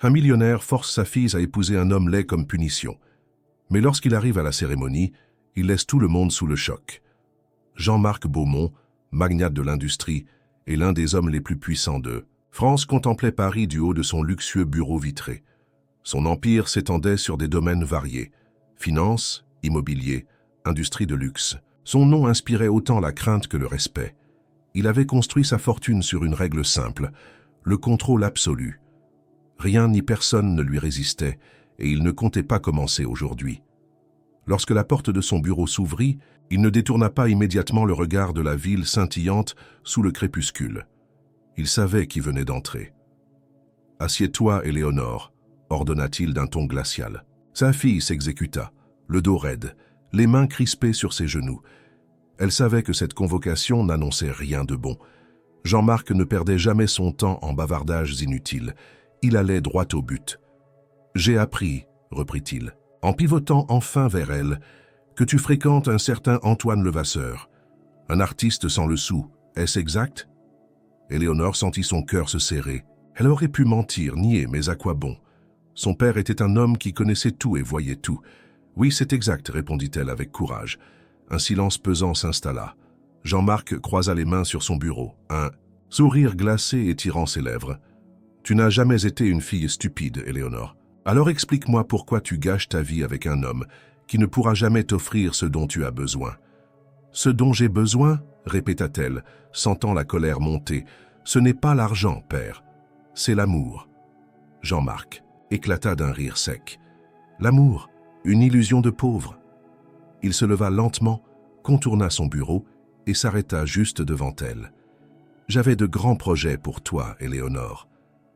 Un millionnaire force sa fille à épouser un homme laid comme punition. Mais lorsqu'il arrive à la cérémonie, il laisse tout le monde sous le choc. Jean-Marc Beaumont, magnate de l'industrie, est l'un des hommes les plus puissants de France, contemplait Paris du haut de son luxueux bureau vitré. Son empire s'étendait sur des domaines variés. Finance, immobilier, industrie de luxe. Son nom inspirait autant la crainte que le respect. Il avait construit sa fortune sur une règle simple, le contrôle absolu. Rien ni personne ne lui résistait, et il ne comptait pas commencer aujourd'hui. Lorsque la porte de son bureau s'ouvrit, il ne détourna pas immédiatement le regard de la ville scintillante sous le crépuscule. Il savait qui venait d'entrer. « Assieds-toi, Éléonore », ordonna-t-il d'un ton glacial. Sa fille s'exécuta, le dos raide, les mains crispées sur ses genoux. Elle savait que cette convocation n'annonçait rien de bon. Jean-Marc ne perdait jamais son temps en bavardages inutiles. Il allait droit au but. « J'ai appris, » reprit-il, en pivotant enfin vers elle, « que tu fréquentes un certain Antoine Levasseur. Un artiste sans le sou, est-ce exact ?» Éléonore sentit son cœur se serrer. Elle aurait pu mentir, nier, mais à quoi bon? Son père était un homme qui connaissait tout et voyait tout. « Oui, c'est exact, » répondit-elle avec courage. Un silence pesant s'installa. Jean-Marc croisa les mains sur son bureau, un sourire glacé étirant ses lèvres. « Tu n'as jamais été une fille stupide, Éléonore. Alors explique-moi pourquoi tu gâches ta vie avec un homme qui ne pourra jamais t'offrir ce dont tu as besoin. »« Ce dont j'ai besoin ?» répéta-t-elle, sentant la colère monter. « Ce n'est pas l'argent, père. C'est l'amour. » Jean-Marc éclata d'un rire sec. « L'amour, une illusion de pauvre. » Il se leva lentement, contourna son bureau et s'arrêta juste devant elle. « J'avais de grands projets pour toi, Éléonore.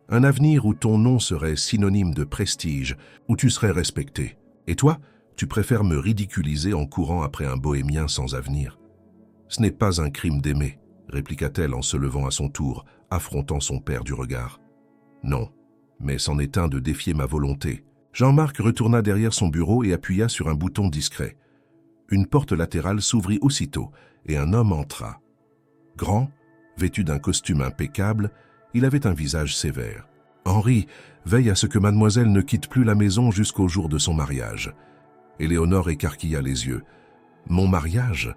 Un avenir où ton nom serait synonyme de prestige, où tu serais respectée. Et toi, tu préfères me ridiculiser en courant après un bohémien sans avenir. Ce n'est pas un crime d'aimer, » répliqua-t-elle en se levant à son tour, affrontant son père du regard. « Non, mais c'en est un de défier ma volonté. » Jean-Marc retourna derrière son bureau et appuya sur un bouton discret. Une porte latérale s'ouvrit aussitôt et un homme entra. Grand, vêtu d'un costume impeccable, il avait un visage sévère. « Henri, veille à ce que mademoiselle ne quitte plus la maison jusqu'au jour de son mariage. » Éléonore écarquilla les yeux. « Mon mariage ?»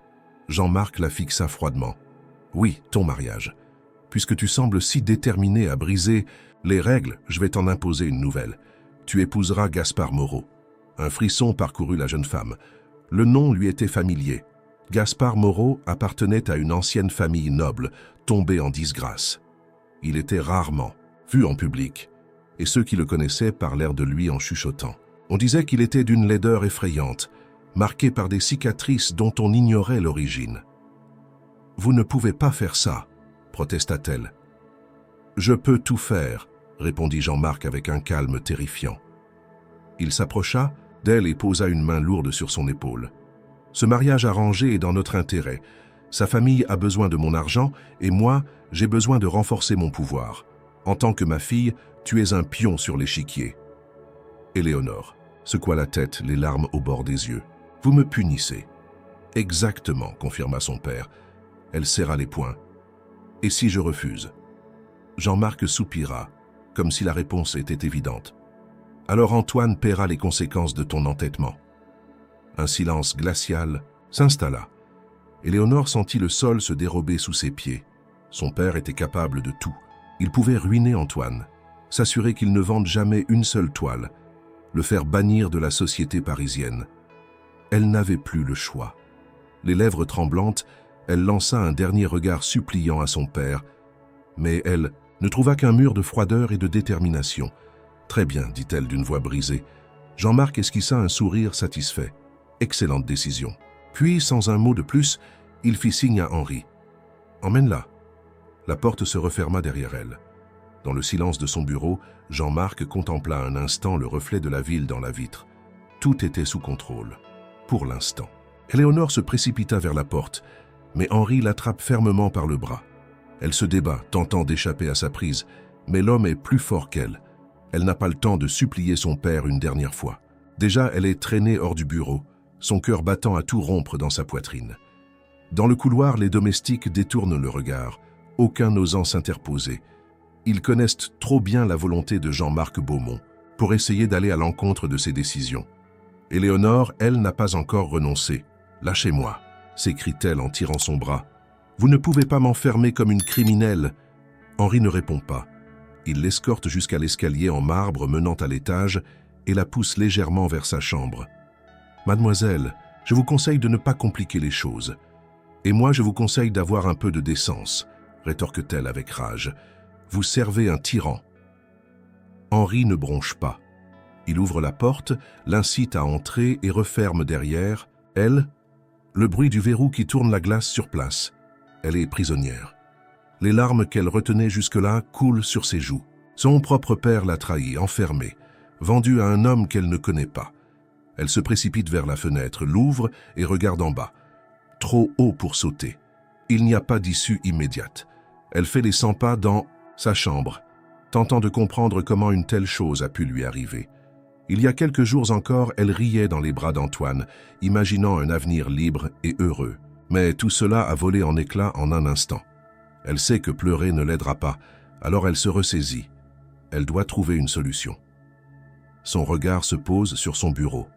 Jean-Marc la fixa froidement. « Oui, ton mariage. Puisque tu sembles si déterminé à briser les règles, je vais t'en imposer une nouvelle. Tu épouseras Gaspard Moreau. » Un frisson parcourut la jeune femme. Le nom lui était familier. Gaspard Moreau appartenait à une ancienne famille noble, tombée en disgrâce. Il était rarement vu en public, et ceux qui le connaissaient parlèrent de lui en chuchotant. On disait qu'il était d'une laideur effrayante, marqué par des cicatrices dont on ignorait l'origine. « Vous ne pouvez pas faire ça, » protesta-t-elle. « Je peux tout faire, » répondit Jean-Marc avec un calme terrifiant. Il s'approcha d'elle et posa une main lourde sur son épaule. « Ce mariage arrangé est dans notre intérêt. Sa famille a besoin de mon argent et moi, j'ai besoin de renforcer mon pouvoir. En tant que ma fille, tu es un pion sur l'échiquier. » Éléonore secoua la tête, les larmes au bord des yeux. « Vous me punissez. » « Exactement, » confirma son père. Elle serra les poings. « Et si je refuse ?» Jean-Marc soupira, comme si la réponse était évidente. « Alors Antoine paiera les conséquences de ton entêtement. » Un silence glacial s'installa. Éléonore sentit le sol se dérober sous ses pieds. Son père était capable de tout. Il pouvait ruiner Antoine, s'assurer qu'il ne vende jamais une seule toile, le faire bannir de la société parisienne. Elle n'avait plus le choix. Les lèvres tremblantes, elle lança un dernier regard suppliant à son père, mais elle ne trouva qu'un mur de froideur et de détermination. « Très bien, » dit-elle d'une voix brisée. Jean-Marc esquissa un sourire satisfait. « Excellente décision. » Puis, sans un mot de plus, il fit signe à Henri. « Emmène-la. » La porte se referma derrière elle. Dans le silence de son bureau, Jean-Marc contempla un instant le reflet de la ville dans la vitre. Tout était sous contrôle. Pour l'instant. Éléonore se précipita vers la porte, mais Henri l'attrape fermement par le bras. Elle se débat, tentant d'échapper à sa prise, mais l'homme est plus fort qu'elle. Elle n'a pas le temps de supplier son père une dernière fois. Déjà, elle est traînée hors du bureau, son cœur battant à tout rompre dans sa poitrine. Dans le couloir, les domestiques détournent le regard, aucun n'osant s'interposer. Ils connaissent trop bien la volonté de Jean-Marc Beaumont pour essayer d'aller à l'encontre de ses décisions. Éléonore, elle, n'a pas encore renoncé. « Lâchez-moi » s'écrie-t-elle en tirant son bras. « Vous ne pouvez pas m'enfermer comme une criminelle. » Henri ne répond pas. Il l'escorte jusqu'à l'escalier en marbre menant à l'étage et la pousse légèrement vers sa chambre. « Mademoiselle, je vous conseille de ne pas compliquer les choses. Et moi, je vous conseille d'avoir un peu de décence, » rétorque-t-elle avec rage. « Vous servez un tyran. » Henri ne bronche pas. Il ouvre la porte, l'incite à entrer et referme derrière. Elle, le bruit du verrou qui tourne la glace sur place. Elle est prisonnière. Les larmes qu'elle retenait jusque-là coulent sur ses joues. Son propre père l'a trahie, enfermée, vendue à un homme qu'elle ne connaît pas. Elle se précipite vers la fenêtre, l'ouvre et regarde en bas. Trop haut pour sauter. Il n'y a pas d'issue immédiate. Elle fait les 100 pas dans sa chambre, tentant de comprendre comment une telle chose a pu lui arriver. Il y a quelques jours encore, elle riait dans les bras d'Antoine, imaginant un avenir libre et heureux. Mais tout cela a volé en éclats en un instant. Elle sait que pleurer ne l'aidera pas, alors elle se ressaisit. Elle doit trouver une solution. Son regard se pose sur son bureau.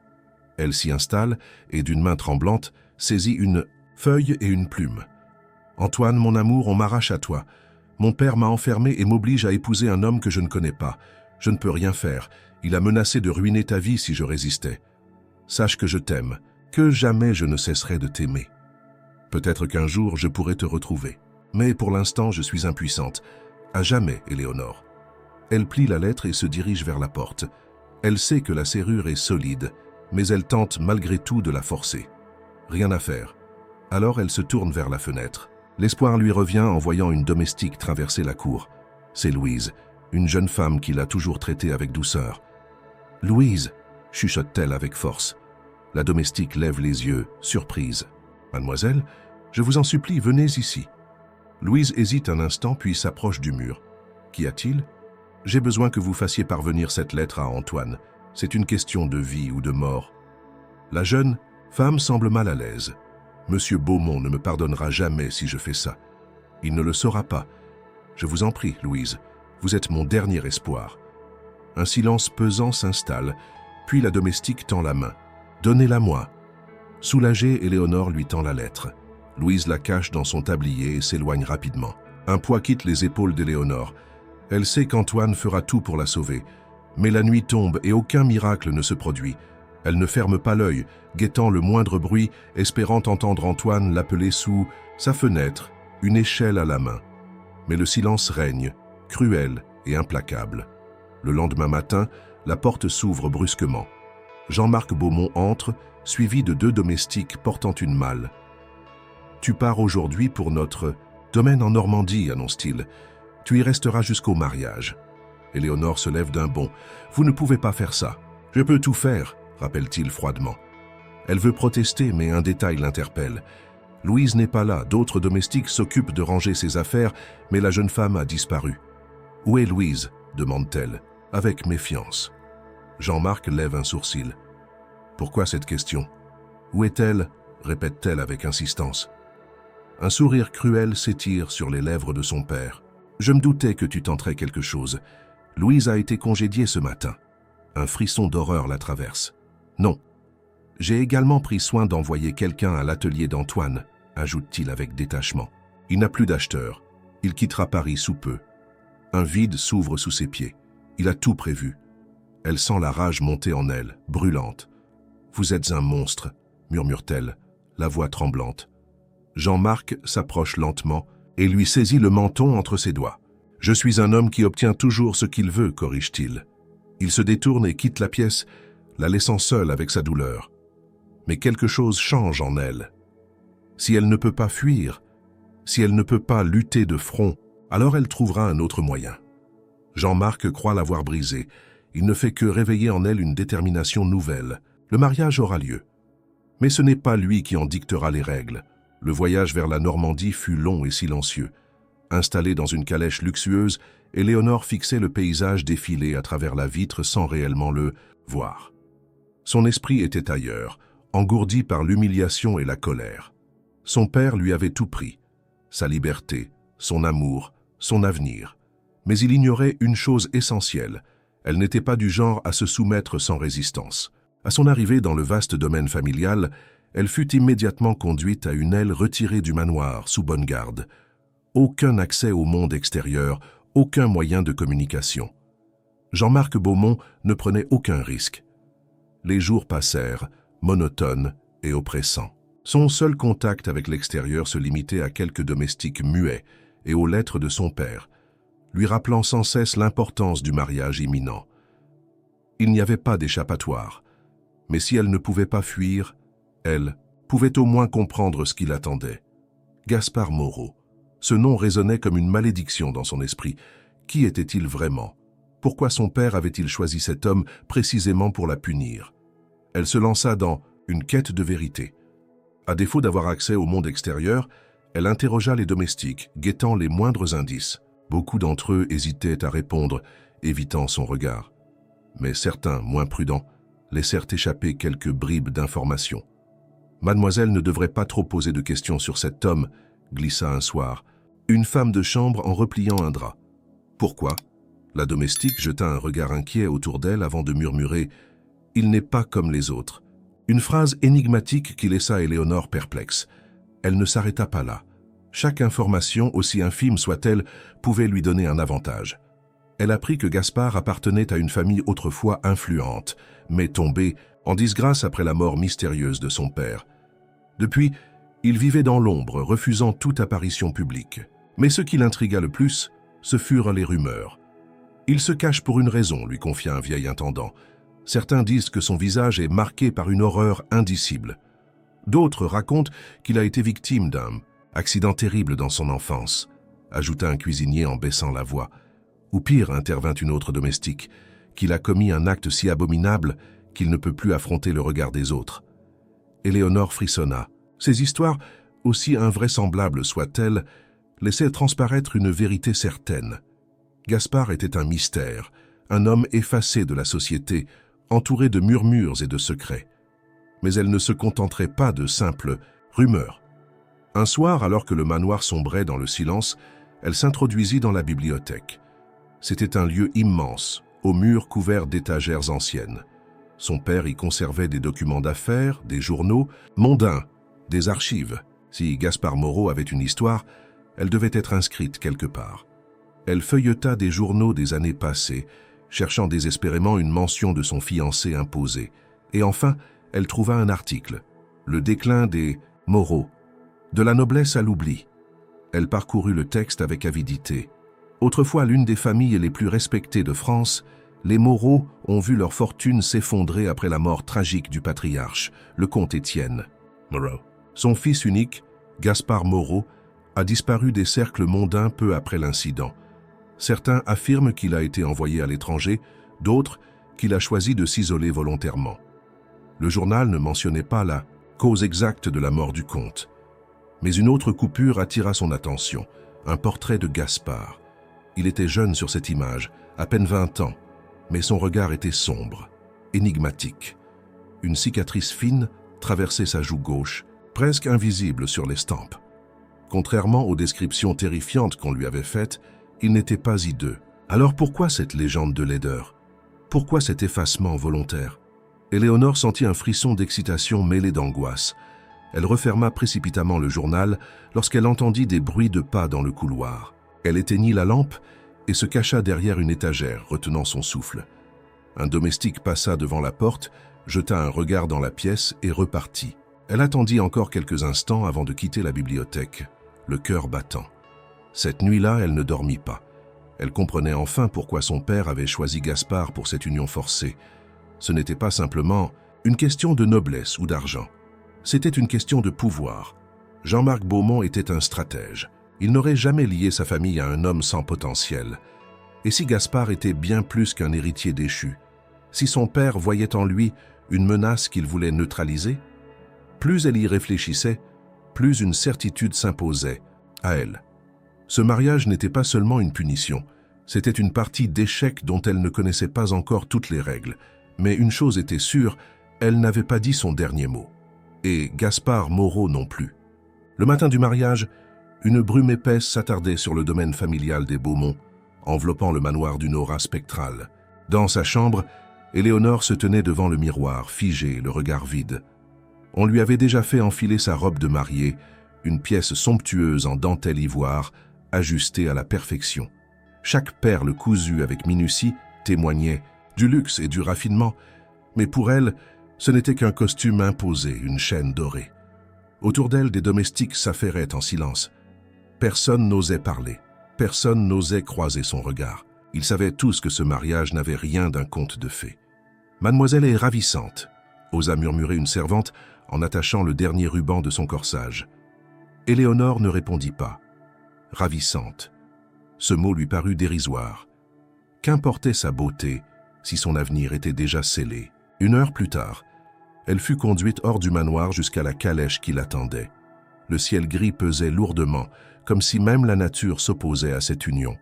Elle s'y installe et, d'une main tremblante, saisit une feuille et une plume. « Antoine, mon amour, on m'arrache à toi. Mon père m'a enfermé et m'oblige à épouser un homme que je ne connais pas. Je ne peux rien faire. Il a menacé de ruiner ta vie si je résistais. Sache que je t'aime, que jamais je ne cesserai de t'aimer. Peut-être qu'un jour je pourrai te retrouver. Mais pour l'instant, je suis impuissante. À jamais, Éléonore. » Elle plie la lettre et se dirige vers la porte. Elle sait que la serrure est solide, mais elle tente malgré tout de la forcer. Rien à faire. Alors elle se tourne vers la fenêtre. L'espoir lui revient en voyant une domestique traverser la cour. C'est Louise, une jeune femme qui l'a toujours traitée avec douceur. « Louise !» chuchote-t-elle avec force. La domestique lève les yeux, surprise. « Mademoiselle, je vous en supplie, venez ici. » Louise hésite un instant puis s'approche du mur. « Qu'y a-t-il ? J'ai besoin que vous fassiez parvenir cette lettre à Antoine. C'est une question de vie ou de mort. » La jeune femme semble mal à l'aise. « Monsieur Beaumont ne me pardonnera jamais si je fais ça. Il ne le saura pas. Je vous en prie, Louise, vous êtes mon dernier espoir. » Un silence pesant s'installe, puis la domestique tend la main. « Donnez-la-moi. » Soulagée, Éléonore lui tend la lettre. Louise la cache dans son tablier et s'éloigne rapidement. Un poids quitte les épaules d'Éléonore. Elle sait qu'Antoine fera tout pour la sauver. Mais la nuit tombe et aucun miracle ne se produit. Elle ne ferme pas l'œil, guettant le moindre bruit, espérant entendre Antoine l'appeler sous sa fenêtre, une échelle à la main. Mais le silence règne, cruel et implacable. Le lendemain matin, la porte s'ouvre brusquement. Jean-Marc Beaumont entre, suivi de 2 domestiques portant une malle. « Tu pars aujourd'hui pour notre domaine en Normandie, annonce-t-il. Tu y resteras jusqu'au mariage. » Éléonore se lève d'un bond. « Vous ne pouvez pas faire ça. Je peux tout faire, » rappelle-t-il froidement. Elle veut protester, mais un détail l'interpelle. Louise n'est pas là, d'autres domestiques s'occupent de ranger ses affaires, mais la jeune femme a disparu. « Où est Louise ?» demande-t-elle, avec méfiance. Jean-Marc lève un sourcil. « Pourquoi cette question ? Où est-elle ?» répète-t-elle avec insistance. Un sourire cruel s'étire sur les lèvres de son père. « Je me doutais que tu tenterais quelque chose. Louise a été congédiée ce matin. » Un frisson d'horreur la traverse. « Non. J'ai également pris soin d'envoyer quelqu'un à l'atelier d'Antoine, » ajoute-t-il avec détachement. « Il n'a plus d'acheteur. Il quittera Paris sous peu. » Un vide s'ouvre sous ses pieds. Il a tout prévu. Elle sent la rage monter en elle, brûlante. « Vous êtes un monstre, » murmure-t-elle, la voix tremblante. Jean-Marc s'approche lentement et lui saisit le menton entre ses doigts. « Je suis un homme qui obtient toujours ce qu'il veut, » corrige-t-il. Il se détourne et quitte la pièce, la laissant seule avec sa douleur. Mais quelque chose change en elle. Si elle ne peut pas fuir, si elle ne peut pas lutter de front, alors elle trouvera un autre moyen. Jean-Marc croit l'avoir brisée. Il ne fait que réveiller en elle une détermination nouvelle. Le mariage aura lieu. Mais ce n'est pas lui qui en dictera les règles. Le voyage vers la Normandie fut long et silencieux. Installée dans une calèche luxueuse, Éléonore fixait le paysage défiler à travers la vitre sans réellement le voir. Son esprit était ailleurs, engourdi par l'humiliation et la colère. Son père lui avait tout pris, sa liberté, son amour, son avenir. Mais il ignorait une chose essentielle. Elle n'était pas du genre à se soumettre sans résistance. À son arrivée dans le vaste domaine familial, elle fut immédiatement conduite à une aile retirée du manoir, sous bonne garde. Aucun accès au monde extérieur, aucun moyen de communication. Jean-Marc Beaumont ne prenait aucun risque. Les jours passèrent, monotones et oppressants. Son seul contact avec l'extérieur se limitait à quelques domestiques muets et aux lettres de son père, lui rappelant sans cesse l'importance du mariage imminent. Il n'y avait pas d'échappatoire, mais si elle ne pouvait pas fuir, elle pouvait au moins comprendre ce qui l'attendait. Gaspard Moreau. Ce nom résonnait comme une malédiction dans son esprit. Qui était-il vraiment? Pourquoi son père avait-il choisi cet homme précisément pour la punir? Elle se lança dans une quête de vérité. À défaut d'avoir accès au monde extérieur, elle interrogea les domestiques, guettant les moindres indices. Beaucoup d'entre eux hésitaient à répondre, évitant son regard. Mais certains, moins prudents, laissèrent échapper quelques bribes d'informations. Mademoiselle ne devrait pas trop poser de questions sur cet homme, glissa un soir, une femme de chambre en repliant un drap. Pourquoi? La domestique jeta un regard inquiet autour d'elle avant de murmurer « Il n'est pas comme les autres ». Une phrase énigmatique qui laissa Éléonore perplexe. Elle ne s'arrêta pas là. Chaque information, aussi infime soit-elle, pouvait lui donner un avantage. Elle apprit que Gaspard appartenait à une famille autrefois influente, mais tombée en disgrâce après la mort mystérieuse de son père. Depuis, il vivait dans l'ombre, refusant toute apparition publique. Mais ce qui l'intrigua le plus, ce furent les rumeurs. « Il se cache pour une raison », lui confia un vieil intendant. Certains disent que son visage est marqué par une horreur indicible. D'autres racontent qu'il a été victime d'un accident terrible dans son enfance, ajouta un cuisinier en baissant la voix. Ou pire, intervint une autre domestique, qu'il a commis un acte si abominable qu'il ne peut plus affronter le regard des autres. Éléonore frissonna. Ces histoires, aussi invraisemblables soient-elles, laissaient transparaître une vérité certaine. Gaspard était un mystère, un homme effacé de la société, entouré de murmures et de secrets. Mais elle ne se contenterait pas de simples rumeurs. Un soir, alors que le manoir sombrait dans le silence, elle s'introduisit dans la bibliothèque. C'était un lieu immense, aux murs couverts d'étagères anciennes. Son père y conservait des documents d'affaires, des journaux, mondains, des archives. Si Gaspard Moreau avait une histoire, elle devait être inscrite quelque part. Elle feuilleta des journaux des années passées, cherchant désespérément une mention de son fiancé imposé. Et enfin, elle trouva un article, le déclin des Moreau, de la noblesse à l'oubli. Elle parcourut le texte avec avidité. Autrefois l'une des familles les plus respectées de France, les Moreau ont vu leur fortune s'effondrer après la mort tragique du patriarche, le comte Étienne Moreau. Son fils unique, Gaspard Moreau, a disparu des cercles mondains peu après l'incident. Certains affirment qu'il a été envoyé à l'étranger, d'autres qu'il a choisi de s'isoler volontairement. Le journal ne mentionnait pas la cause exacte de la mort du comte. Mais une autre coupure attira son attention, un portrait de Gaspard. Il était jeune sur cette image, à peine 20 ans, mais son regard était sombre, énigmatique. Une cicatrice fine traversait sa joue gauche, presque invisible sur l'estampe. Contrairement aux descriptions terrifiantes qu'on lui avait faites, il n'était pas hideux. Alors pourquoi cette légende de laideur? Pourquoi cet effacement volontaire? Éléonore sentit un frisson d'excitation mêlé d'angoisse. Elle referma précipitamment le journal lorsqu'elle entendit des bruits de pas dans le couloir. Elle éteignit la lampe et se cacha derrière une étagère, retenant son souffle. Un domestique passa devant la porte, jeta un regard dans la pièce et repartit. Elle attendit encore quelques instants avant de quitter la bibliothèque, le cœur battant. Cette nuit-là, elle ne dormit pas. Elle comprenait enfin pourquoi son père avait choisi Gaspard pour cette union forcée. Ce n'était pas simplement une question de noblesse ou d'argent. C'était une question de pouvoir. Jean-Marc Beaumont était un stratège. Il n'aurait jamais lié sa famille à un homme sans potentiel. Et si Gaspard était bien plus qu'un héritier déchu? Si son père voyait en lui une menace qu'il voulait neutraliser? Plus elle y réfléchissait, plus une certitude s'imposait à elle. Ce mariage n'était pas seulement une punition, c'était une partie d'échec dont elle ne connaissait pas encore toutes les règles. Mais une chose était sûre, elle n'avait pas dit son dernier mot. Et Gaspard Moreau non plus. Le matin du mariage, une brume épaisse s'attardait sur le domaine familial des Beaumont, enveloppant le manoir d'une aura spectrale. Dans sa chambre, Éléonore se tenait devant le miroir, figée, le regard vide. On lui avait déjà fait enfiler sa robe de mariée, une pièce somptueuse en dentelle ivoire, ajustée à la perfection. Chaque perle cousue avec minutie témoignait du luxe et du raffinement, mais pour elle, ce n'était qu'un costume imposé, une chaîne dorée. Autour d'elle, des domestiques s'affairaient en silence. Personne n'osait parler, personne n'osait croiser son regard. Ils savaient tous que ce mariage n'avait rien d'un conte de fées. « Mademoiselle est ravissante », osa murmurer une servante en attachant le dernier ruban de son corsage. Éléonore ne répondit pas. Ravissante. Ce mot lui parut dérisoire. Qu'importait sa beauté si son avenir était déjà scellé? 1 heure plus tard, elle fut conduite hors du manoir jusqu'à la calèche qui l'attendait. Le ciel gris pesait lourdement, comme si même la nature s'opposait à cette union.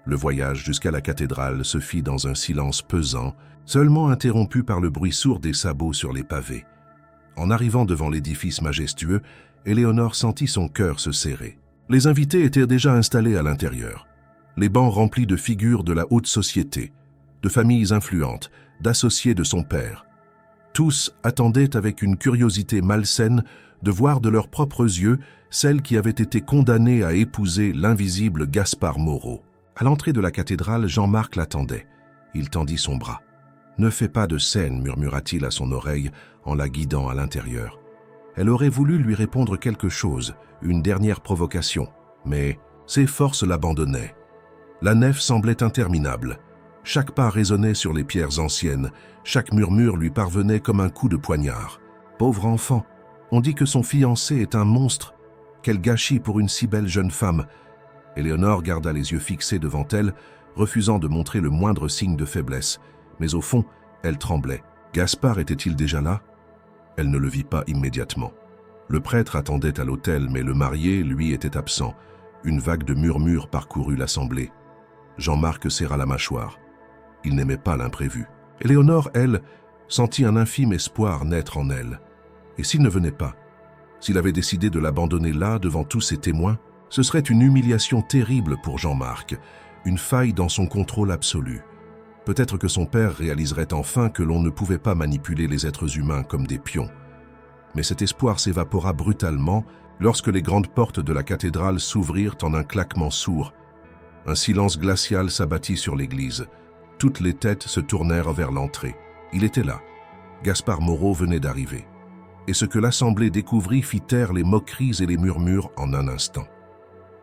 Le voyage jusqu'à la cathédrale se fit dans un silence pesant, seulement interrompu par le bruit sourd des sabots sur les pavés. En arrivant devant l'édifice majestueux, Éléonore sentit son cœur se serrer. Les invités étaient déjà installés à l'intérieur. Les bancs remplis de figures de la haute société, de familles influentes, d'associés de son père. Tous attendaient avec une curiosité malsaine de voir de leurs propres yeux celle qui avait été condamnée à épouser l'invisible Gaspard Moreau. À l'entrée de la cathédrale, Jean-Marc l'attendait. Il tendit son bras. « Ne fais pas de scène », murmura-t-il à son oreille en la guidant à l'intérieur. Elle aurait voulu lui répondre quelque chose, une dernière provocation, mais ses forces l'abandonnaient. La nef semblait interminable. Chaque pas résonnait sur les pierres anciennes, chaque murmure lui parvenait comme un coup de poignard. Pauvre enfant, on dit que son fiancé est un monstre. Quel gâchis pour une si belle jeune femme. Éléonore garda les yeux fixés devant elle, refusant de montrer le moindre signe de faiblesse. Mais au fond, elle tremblait. Gaspard était-il déjà là? Elle ne le vit pas immédiatement. Le prêtre attendait à l'autel, mais le marié, lui, était absent. Une vague de murmures parcourut l'assemblée. Jean-Marc serra la mâchoire. Il n'aimait pas l'imprévu. Éléonore, elle, sentit un infime espoir naître en elle. Et s'il ne venait pas? S'il avait décidé de l'abandonner là, devant tous ses témoins, ce serait une humiliation terrible pour Jean-Marc, une faille dans son contrôle absolu. Peut-être que son père réaliserait enfin que l'on ne pouvait pas manipuler les êtres humains comme des pions. Mais cet espoir s'évapora brutalement lorsque les grandes portes de la cathédrale s'ouvrirent en un claquement sourd. Un silence glacial s'abattit sur l'église. Toutes les têtes se tournèrent vers l'entrée. Il était là. Gaspard Moreau venait d'arriver. Et ce que l'assemblée découvrit fit taire les moqueries et les murmures en un instant.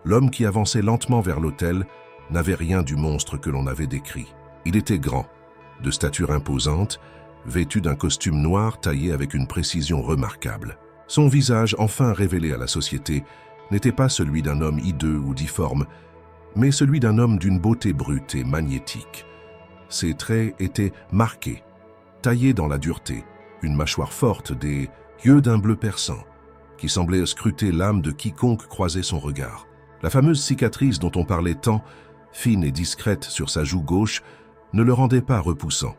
L'homme qui avançait lentement vers l'autel n'avait rien du monstre que l'on avait décrit. Il était grand, de stature imposante, vêtu d'un costume noir taillé avec une précision remarquable. Son visage, enfin révélé à la société, n'était pas celui d'un homme hideux ou difforme, mais celui d'un homme d'une beauté brute et magnétique. Ses traits étaient marqués, taillés dans la dureté, une mâchoire forte, des yeux d'un bleu perçant, qui semblaient scruter l'âme de quiconque croisait son regard. La fameuse cicatrice dont on parlait tant, fine et discrète sur sa joue gauche, ne le rendait pas repoussant.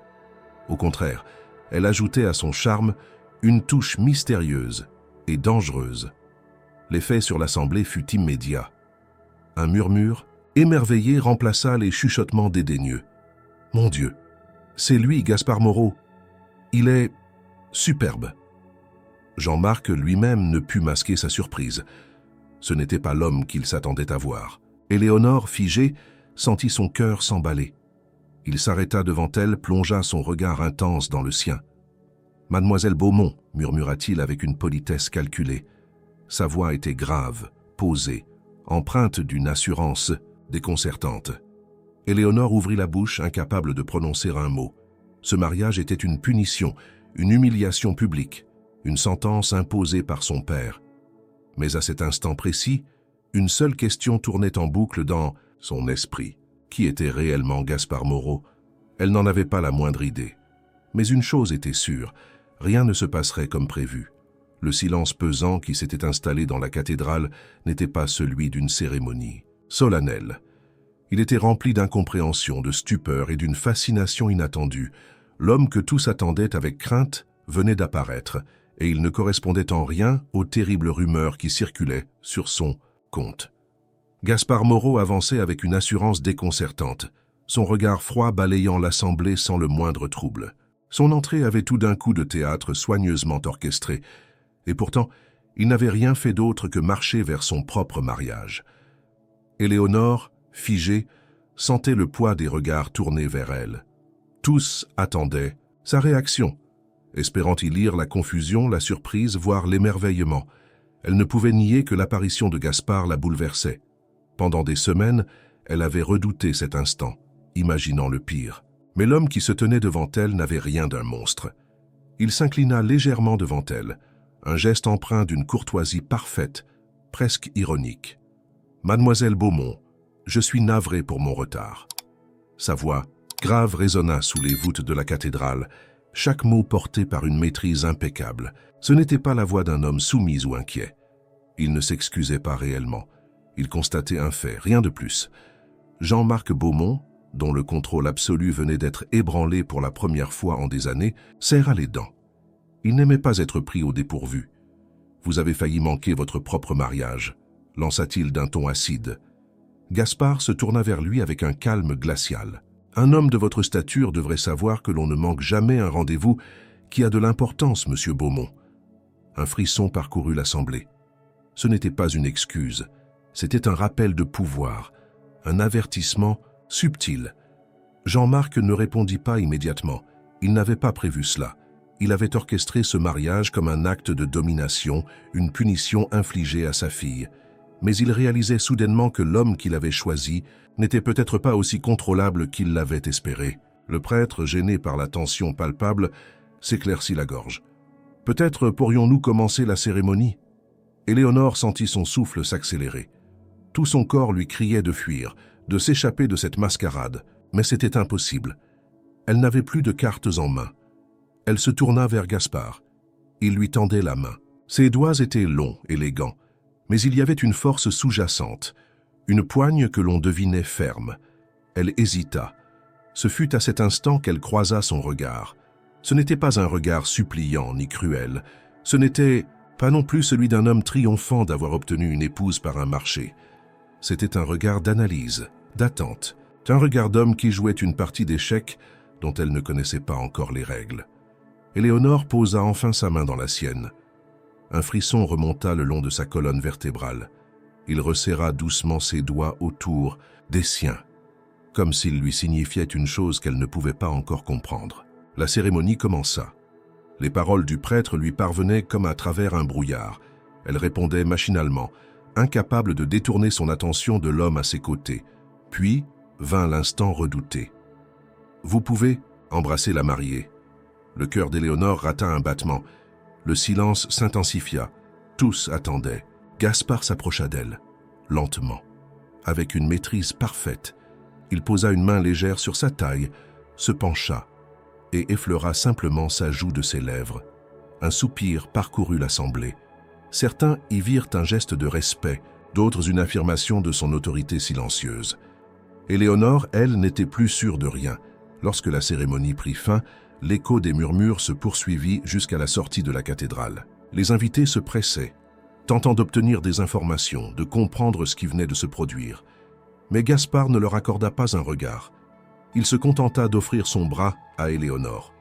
Au contraire, elle ajoutait à son charme une touche mystérieuse et dangereuse. L'effet sur l'assemblée fut immédiat. Un murmure, émerveillé, remplaça les chuchotements dédaigneux. « Mon Dieu, c'est lui, Gaspard Moreau. Il est superbe. » Jean-Marc lui-même ne put masquer sa surprise. Ce n'était pas l'homme qu'il s'attendait à voir. Éléonore, figée, sentit son cœur s'emballer. Il s'arrêta devant elle, plongea son regard intense dans le sien. « Mademoiselle Beaumont », murmura-t-il avec une politesse calculée. Sa voix était grave, posée, empreinte d'une assurance déconcertante. Éléonore ouvrit la bouche, incapable de prononcer un mot. Ce mariage était une punition, une humiliation publique, une sentence imposée par son père. Mais à cet instant précis, une seule question tournait en boucle dans son esprit. Qui était réellement Gaspard Moreau? Elle n'en avait pas la moindre idée. Mais une chose était sûre, rien ne se passerait comme prévu. Le silence pesant qui s'était installé dans la cathédrale n'était pas celui d'une cérémonie solennelle. Il était rempli d'incompréhension, de stupeur et d'une fascination inattendue. L'homme que tous attendaient avec crainte venait d'apparaître, et il ne correspondait en rien aux terribles rumeurs qui circulaient sur son compte. Gaspard Moreau avançait avec une assurance déconcertante, son regard froid balayant l'assemblée sans le moindre trouble. Son entrée avait tout d'un coup de théâtre soigneusement orchestré, et pourtant, il n'avait rien fait d'autre que marcher vers son propre mariage. Éléonore, figée, sentait le poids des regards tournés vers elle. Tous attendaient sa réaction, espérant y lire la confusion, la surprise, voire l'émerveillement. Elle ne pouvait nier que l'apparition de Gaspard la bouleversait. Pendant des semaines, elle avait redouté cet instant, imaginant le pire. Mais l'homme qui se tenait devant elle n'avait rien d'un monstre. Il s'inclina légèrement devant elle, un geste empreint d'une courtoisie parfaite, presque ironique. « Mademoiselle Beaumont, je suis navré pour mon retard. » Sa voix, grave, résonna sous les voûtes de la cathédrale, chaque mot porté par une maîtrise impeccable. Ce n'était pas la voix d'un homme soumis ou inquiet. Il ne s'excusait pas réellement. Il constatait un fait, rien de plus. Jean-Marc Beaumont, dont le contrôle absolu venait d'être ébranlé pour la première fois en des années, serra les dents. Il n'aimait pas être pris au dépourvu. « Vous avez failli manquer votre propre mariage », lança-t-il d'un ton acide. Gaspard se tourna vers lui avec un calme glacial. « Un homme de votre stature devrait savoir que l'on ne manque jamais un rendez-vous qui a de l'importance, monsieur Beaumont. » Un frisson parcourut l'assemblée. Ce n'était pas une excuse, c'était un rappel de pouvoir, un avertissement subtil. Jean-Marc ne répondit pas immédiatement. Il n'avait pas prévu cela. Il avait orchestré ce mariage comme un acte de domination, une punition infligée à sa fille. Mais il réalisait soudainement que l'homme qu'il avait choisi n'était peut-être pas aussi contrôlable qu'il l'avait espéré. Le prêtre, gêné par la tension palpable, s'éclaircit la gorge. « Peut-être pourrions-nous commencer la cérémonie ?» Éléonore sentit son souffle s'accélérer. Tout son corps lui criait de fuir, de s'échapper de cette mascarade, mais c'était impossible. Elle n'avait plus de cartes en main. Elle se tourna vers Gaspard. Il lui tendait la main. Ses doigts étaient longs, élégants, mais il y avait une force sous-jacente, une poigne que l'on devinait ferme. Elle hésita. Ce fut à cet instant qu'elle croisa son regard. Ce n'était pas un regard suppliant ni cruel. Ce n'était pas non plus celui d'un homme triomphant d'avoir obtenu une épouse par un marché. C'était un regard d'analyse, d'attente, un regard d'homme qui jouait une partie d'échecs dont elle ne connaissait pas encore les règles. Éléonore posa enfin sa main dans la sienne. Un frisson remonta le long de sa colonne vertébrale. Il resserra doucement ses doigts autour des siens, comme s'il lui signifiait une chose qu'elle ne pouvait pas encore comprendre. La cérémonie commença. Les paroles du prêtre lui parvenaient comme à travers un brouillard. Elle répondait machinalement, incapable de détourner son attention de l'homme à ses côtés. Puis vint l'instant redouté. « Vous pouvez embrasser la mariée. » Le cœur d'Éléonore rata un battement. Le silence s'intensifia. Tous attendaient. Gaspard s'approcha d'elle, lentement. Avec une maîtrise parfaite, il posa une main légère sur sa taille, se pencha et effleura simplement sa joue de ses lèvres. Un soupir parcourut l'assemblée. Certains y virent un geste de respect, d'autres une affirmation de son autorité silencieuse. Éléonore, elle, n'était plus sûre de rien. Lorsque la cérémonie prit fin, l'écho des murmures se poursuivit jusqu'à la sortie de la cathédrale. Les invités se pressaient, tentant d'obtenir des informations, de comprendre ce qui venait de se produire. Mais Gaspard ne leur accorda pas un regard. Il se contenta d'offrir son bras à Éléonore.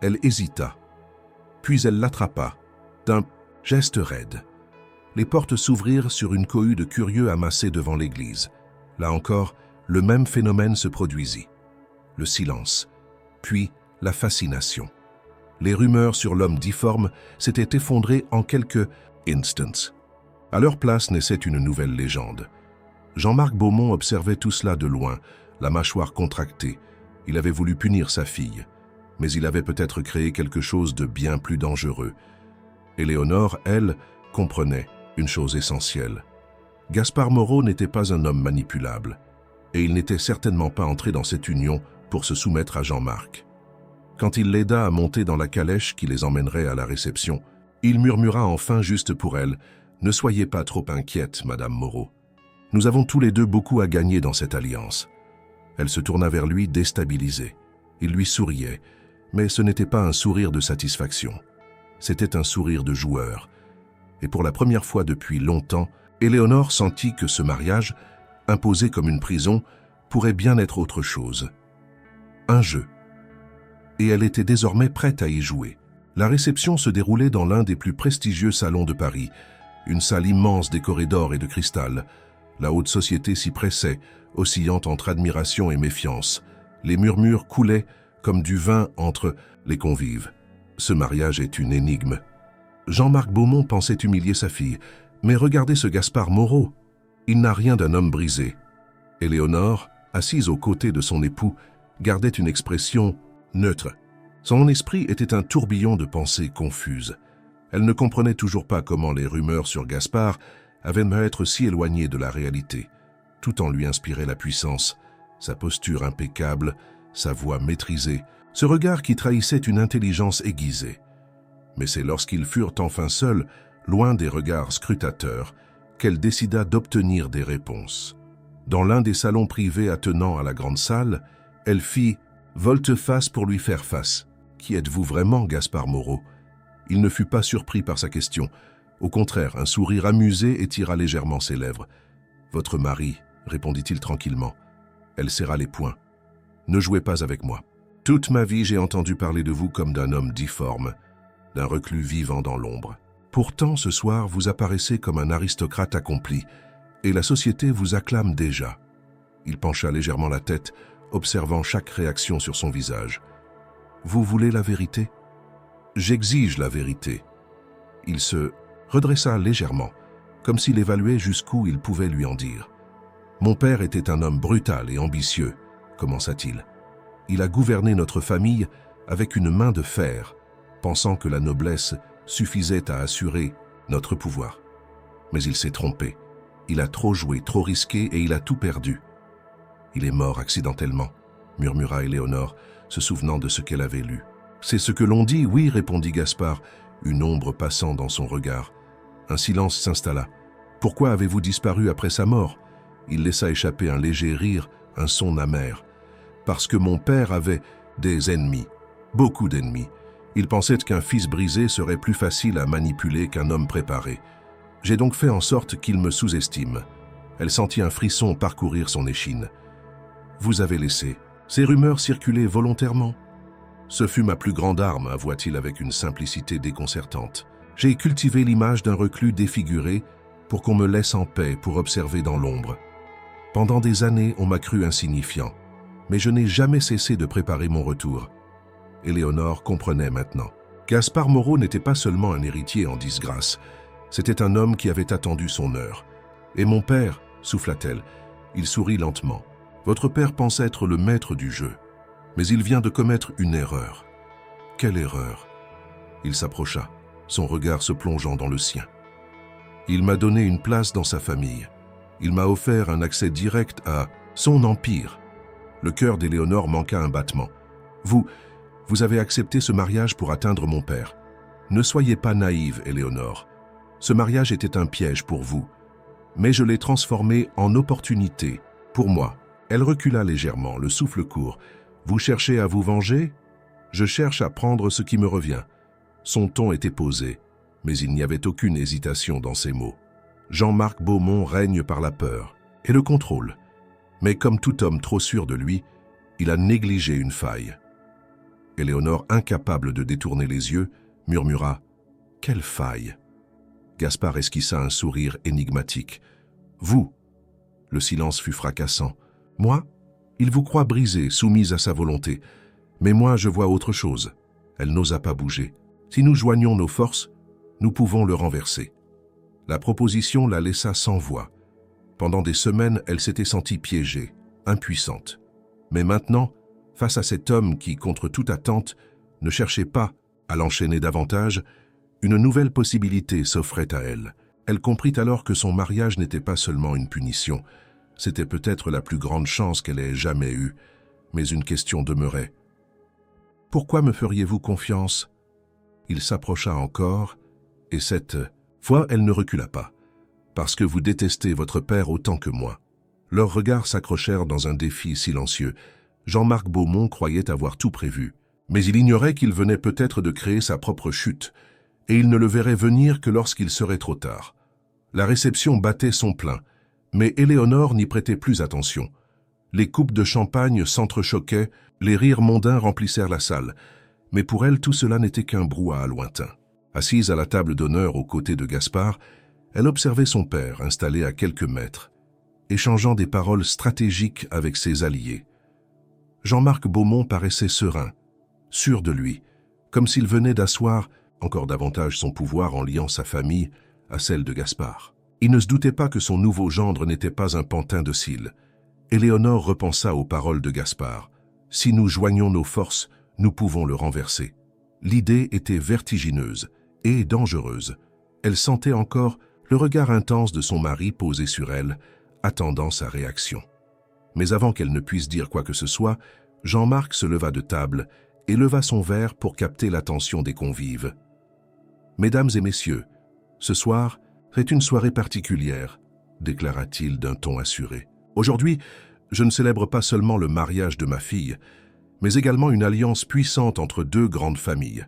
Elle hésita, puis elle l'attrapa, d'un geste raide. Les portes s'ouvrirent sur une cohue de curieux amassés devant l'église. Là encore, le même phénomène se produisit. Le silence, puis la fascination. Les rumeurs sur l'homme difforme s'étaient effondrées en quelques instants. À leur place naissait une nouvelle légende. Jean-Marc Beaumont observait tout cela de loin, la mâchoire contractée. Il avait voulu punir sa fille, mais il avait peut-être créé quelque chose de bien plus dangereux. Éléonore, elle, comprenait une chose essentielle. Gaspard Moreau n'était pas un homme manipulable, et il n'était certainement pas entré dans cette union pour se soumettre à Jean-Marc. Quand il l'aida à monter dans la calèche qui les emmènerait à la réception, il murmura enfin juste pour elle « Ne soyez pas trop inquiète, Madame Moreau. Nous avons tous les deux beaucoup à gagner dans cette alliance. » Elle se tourna vers lui déstabilisée. Il lui souriait, mais ce n'était pas un sourire de satisfaction. C'était un sourire de joueur. Et pour la première fois depuis longtemps, Éléonore sentit que ce mariage, imposé comme une prison, pourrait bien être autre chose. Un jeu. Et elle était désormais prête à y jouer. La réception se déroulait dans l'un des plus prestigieux salons de Paris, une salle immense décorée d'or et de cristal. La haute société s'y pressait, oscillant entre admiration et méfiance. Les murmures coulaient comme du vin entre les convives. Ce mariage est une énigme. Jean-Marc Beaumont pensait humilier sa fille, mais regardez ce Gaspard Moreau. Il n'a rien d'un homme brisé. Éléonore, assise aux côtés de son époux, gardait une expression neutre. Son esprit était un tourbillon de pensées confuses. Elle ne comprenait toujours pas comment les rumeurs sur Gaspard avaient pu être si éloignées de la réalité. Tout en lui inspirait la puissance, sa posture impeccable, sa voix maîtrisée, ce regard qui trahissait une intelligence aiguisée. Mais c'est lorsqu'ils furent enfin seuls, loin des regards scrutateurs, qu'elle décida d'obtenir des réponses. Dans l'un des salons privés attenant à la grande salle, elle fit volte-face pour lui faire face. « Qui êtes-vous vraiment, Gaspard Moreau ?» Il ne fut pas surpris par sa question. Au contraire, un sourire amusé étira légèrement ses lèvres. « Votre mari, » répondit-il tranquillement. Elle serra les poings. « Ne jouez pas avec moi. Toute ma vie, j'ai entendu parler de vous comme d'un homme difforme, d'un reclus vivant dans l'ombre. Pourtant, ce soir, vous apparaissez comme un aristocrate accompli, et la société vous acclame déjà. » Il pencha légèrement la tête, observant chaque réaction sur son visage. « Vous voulez la vérité ?»« J'exige la vérité. » Il se redressa légèrement, comme s'il évaluait jusqu'où il pouvait lui en dire. « Mon père était un homme brutal et ambitieux, » commença-t-il. « Il a gouverné notre famille avec une main de fer, pensant que la noblesse suffisait à assurer notre pouvoir. Mais il s'est trompé. Il a trop joué, trop risqué et il a tout perdu. »« Il est mort accidentellement, » murmura Éléonore, se souvenant de ce qu'elle avait lu. « C'est ce que l'on dit, oui, » répondit Gaspard, une ombre passant dans son regard. Un silence s'installa. « Pourquoi avez-vous disparu après sa mort ?» Il laissa échapper un léger rire, un son amer. « Parce que mon père avait des ennemis, beaucoup d'ennemis. Il pensait qu'un fils brisé serait plus facile à manipuler qu'un homme préparé. J'ai donc fait en sorte qu'il me sous-estime. » Elle sentit un frisson parcourir son échine. « Vous avez laissé. Ces rumeurs circulaient volontairement. » « Ce fut ma plus grande arme, avoua-t-il avec une simplicité déconcertante. J'ai cultivé l'image d'un reclus défiguré pour qu'on me laisse en paix pour observer dans l'ombre. Pendant des années, on m'a cru insignifiant, mais je n'ai jamais cessé de préparer mon retour. » Éléonore comprenait maintenant. Gaspard Moreau n'était pas seulement un héritier en disgrâce, c'était un homme qui avait attendu son heure. « Et mon père, souffla-t-elle, il sourit lentement. Votre père pense être le maître du jeu. Mais il vient de commettre une erreur. » « Quelle erreur ?» Il s'approcha, son regard se plongeant dans le sien. « Il m'a donné une place dans sa famille. Il m'a offert un accès direct à son empire. » Le cœur d'Éléonore manqua un battement. « Vous avez accepté ce mariage pour atteindre mon père. Ne soyez pas naïve, Éléonore. Ce mariage était un piège pour vous. Mais je l'ai transformé en opportunité pour moi. » Elle recula légèrement, le souffle court. « Vous cherchez à vous venger ? Je cherche à prendre ce qui me revient. » Son ton était posé, mais il n'y avait aucune hésitation dans ses mots. Jean-Marc Beaumont règne par la peur et le contrôle. Mais comme tout homme trop sûr de lui, il a négligé une faille. Éléonore, incapable de détourner les yeux, murmura « Quelle faille ?» Gaspard esquissa un sourire énigmatique. « Vous ?» Le silence fut fracassant. « Moi ? Il vous croit brisée, soumise à sa volonté. Mais moi, je vois autre chose. » Elle n'osa pas bouger. « Si nous joignons nos forces, nous pouvons le renverser. » La proposition la laissa sans voix. Pendant des semaines, elle s'était sentie piégée, impuissante. Mais maintenant, face à cet homme qui, contre toute attente, ne cherchait pas à l'enchaîner davantage, une nouvelle possibilité s'offrait à elle. Elle comprit alors que son mariage n'était pas seulement une punition, c'était peut-être la plus grande chance qu'elle ait jamais eue, mais une question demeurait. « Pourquoi me feriez-vous confiance ?» Il s'approcha encore, et cette fois, elle ne recula pas. « Parce que vous détestez votre père autant que moi. » Leurs regards s'accrochèrent dans un défi silencieux. Jean-Marc Beaumont croyait avoir tout prévu, mais il ignorait qu'il venait peut-être de créer sa propre chute, et il ne le verrait venir que lorsqu'il serait trop tard. La réception battait son plein, mais Éléonore n'y prêtait plus attention. Les coupes de champagne s'entrechoquaient, les rires mondains remplissèrent la salle, mais pour elle tout cela n'était qu'un brouhaha lointain. Assise à la table d'honneur aux côtés de Gaspard, elle observait son père installé à quelques mètres, échangeant des paroles stratégiques avec ses alliés. Jean-Marc Beaumont paraissait serein, sûr de lui, comme s'il venait d'asseoir encore davantage son pouvoir en liant sa famille à celle de Gaspard. Il ne se doutait pas que son nouveau gendre n'était pas un pantin docile. Éléonore repensa aux paroles de Gaspard. « Si nous joignons nos forces, nous pouvons le renverser. » L'idée était vertigineuse et dangereuse. Elle sentait encore le regard intense de son mari posé sur elle, attendant sa réaction. Mais avant qu'elle ne puisse dire quoi que ce soit, Jean-Marc se leva de table et leva son verre pour capter l'attention des convives. « Mesdames et messieurs, ce soir est une soirée particulière, déclara-t-il d'un ton assuré. Aujourd'hui, je ne célèbre pas seulement le mariage de ma fille, mais également une alliance puissante entre deux grandes familles. »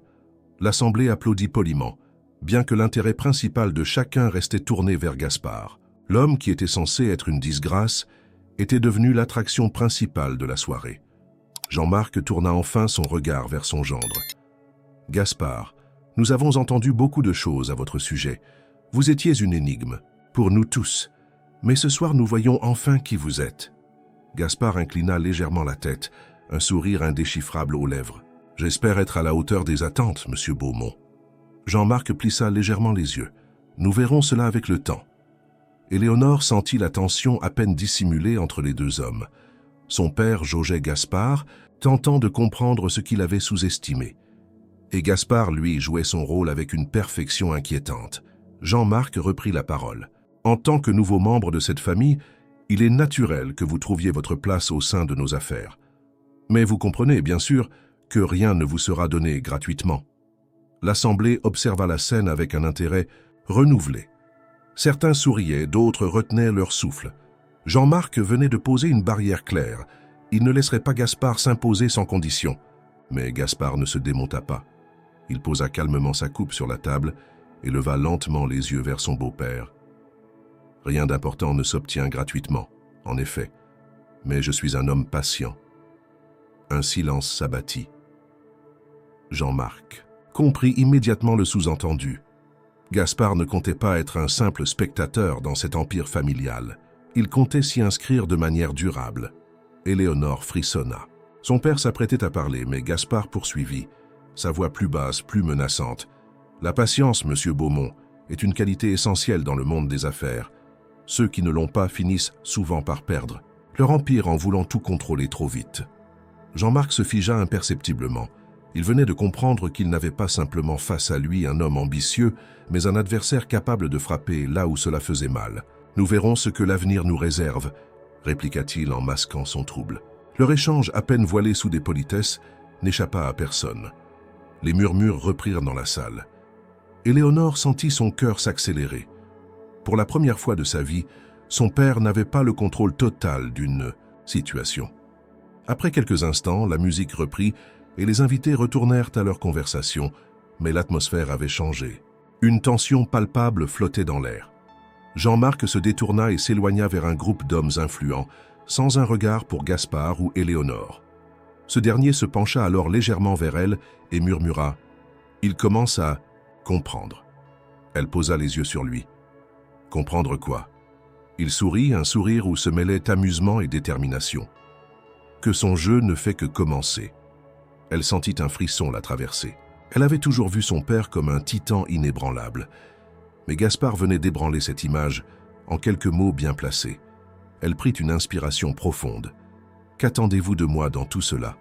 L'assemblée applaudit poliment, bien que l'intérêt principal de chacun restait tourné vers Gaspard. L'homme qui était censé être une disgrâce était devenu l'attraction principale de la soirée. Jean-Marc tourna enfin son regard vers son gendre. « Gaspard, nous avons entendu beaucoup de choses à votre sujet. Vous étiez une énigme, pour nous tous. Mais ce soir, nous voyons enfin qui vous êtes. » Gaspard inclina légèrement la tête, un sourire indéchiffrable aux lèvres. « J'espère être à la hauteur des attentes, monsieur Beaumont. » Jean-Marc plissa légèrement les yeux. « Nous verrons cela avec le temps. » Éléonore sentit la tension à peine dissimulée entre les deux hommes. Son père jaugeait Gaspard, tentant de comprendre ce qu'il avait sous-estimé. Et Gaspard, lui, jouait son rôle avec une perfection inquiétante. Jean-Marc reprit la parole. « En tant que nouveau membre de cette famille, il est naturel que vous trouviez votre place au sein de nos affaires. Mais vous comprenez, bien sûr, que rien ne vous sera donné gratuitement. » L'Assemblée observa la scène avec un intérêt renouvelé. Certains souriaient, d'autres retenaient leur souffle. Jean-Marc venait de poser une barrière claire. Il ne laisserait pas Gaspard s'imposer sans condition. Mais Gaspard ne se démonta pas. Il posa calmement sa coupe sur la table et leva lentement les yeux vers son beau-père. « Rien d'important ne s'obtient gratuitement, en effet, mais je suis un homme patient. » Un silence s'abattit. Jean-Marc comprit immédiatement le sous-entendu. Gaspard ne comptait pas être un simple spectateur dans cet empire familial. Il comptait s'y inscrire de manière durable. Éléonore frissonna. Son père s'apprêtait à parler, mais Gaspard poursuivit, sa voix plus basse, plus menaçante. « La patience, monsieur Beaumont, est une qualité essentielle dans le monde des affaires. Ceux qui ne l'ont pas finissent souvent par perdre leur empire en voulant tout contrôler trop vite. » Jean-Marc se figea imperceptiblement. Il venait de comprendre qu'il n'avait pas simplement face à lui un homme ambitieux, mais un adversaire capable de frapper là où cela faisait mal. « Nous verrons ce que l'avenir nous réserve, » répliqua-t-il en masquant son trouble. Leur échange, à peine voilé sous des politesses, n'échappa à personne. Les murmures reprirent dans la salle. Éléonore sentit son cœur s'accélérer. Pour la première fois de sa vie, son père n'avait pas le contrôle total d'une situation. Après quelques instants, la musique reprit et les invités retournèrent à leur conversation, mais l'atmosphère avait changé. Une tension palpable flottait dans l'air. Jean-Marc se détourna et s'éloigna vers un groupe d'hommes influents, sans un regard pour Gaspard ou Éléonore. Ce dernier se pencha alors légèrement vers elle et murmura « Il commence à comprendre ». Elle posa les yeux sur lui. « Comprendre quoi ?» Il sourit, un sourire où se mêlaient amusement et détermination. Que son jeu ne fait que commencer. Elle sentit un frisson la traverser. Elle avait toujours vu son père comme un titan inébranlable. Mais Gaspard venait d'ébranler cette image en quelques mots bien placés. Elle prit une inspiration profonde. « Qu'attendez-vous de moi dans tout cela ?»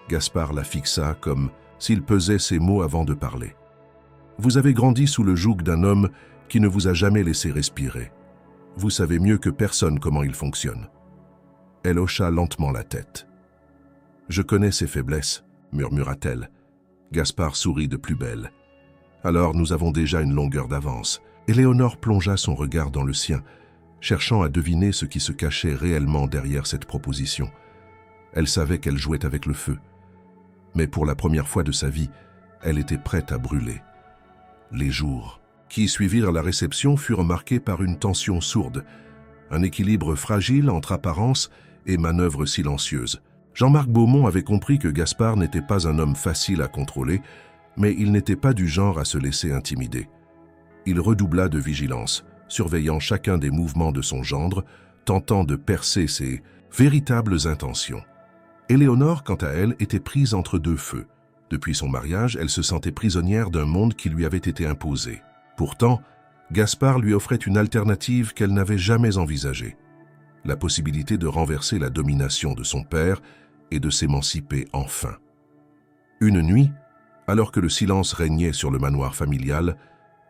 Gaspard la fixa comme s'il pesait ses mots avant de parler. « Vous avez grandi sous le joug d'un homme qui ne vous a jamais laissé respirer. Vous savez mieux que personne comment il fonctionne. » Elle hocha lentement la tête. « Je connais ses faiblesses, » murmura-t-elle. Gaspard sourit de plus belle. « Alors nous avons déjà une longueur d'avance. » Éléonore plongea son regard dans le sien, cherchant à deviner ce qui se cachait réellement derrière cette proposition. Elle savait qu'elle jouait avec le feu. Mais pour la première fois de sa vie, elle était prête à brûler. Les jours qui suivirent la réception furent marqués par une tension sourde, un équilibre fragile entre apparence et manœuvre silencieuse. Jean-Marc Beaumont avait compris que Gaspard n'était pas un homme facile à contrôler, mais il n'était pas du genre à se laisser intimider. Il redoubla de vigilance, surveillant chacun des mouvements de son gendre, tentant de percer ses véritables intentions. Éléonore, quant à elle, était prise entre deux feux. Depuis son mariage, elle se sentait prisonnière d'un monde qui lui avait été imposé. Pourtant, Gaspard lui offrait une alternative qu'elle n'avait jamais envisagée, la possibilité de renverser la domination de son père et de s'émanciper enfin. Une nuit, alors que le silence régnait sur le manoir familial,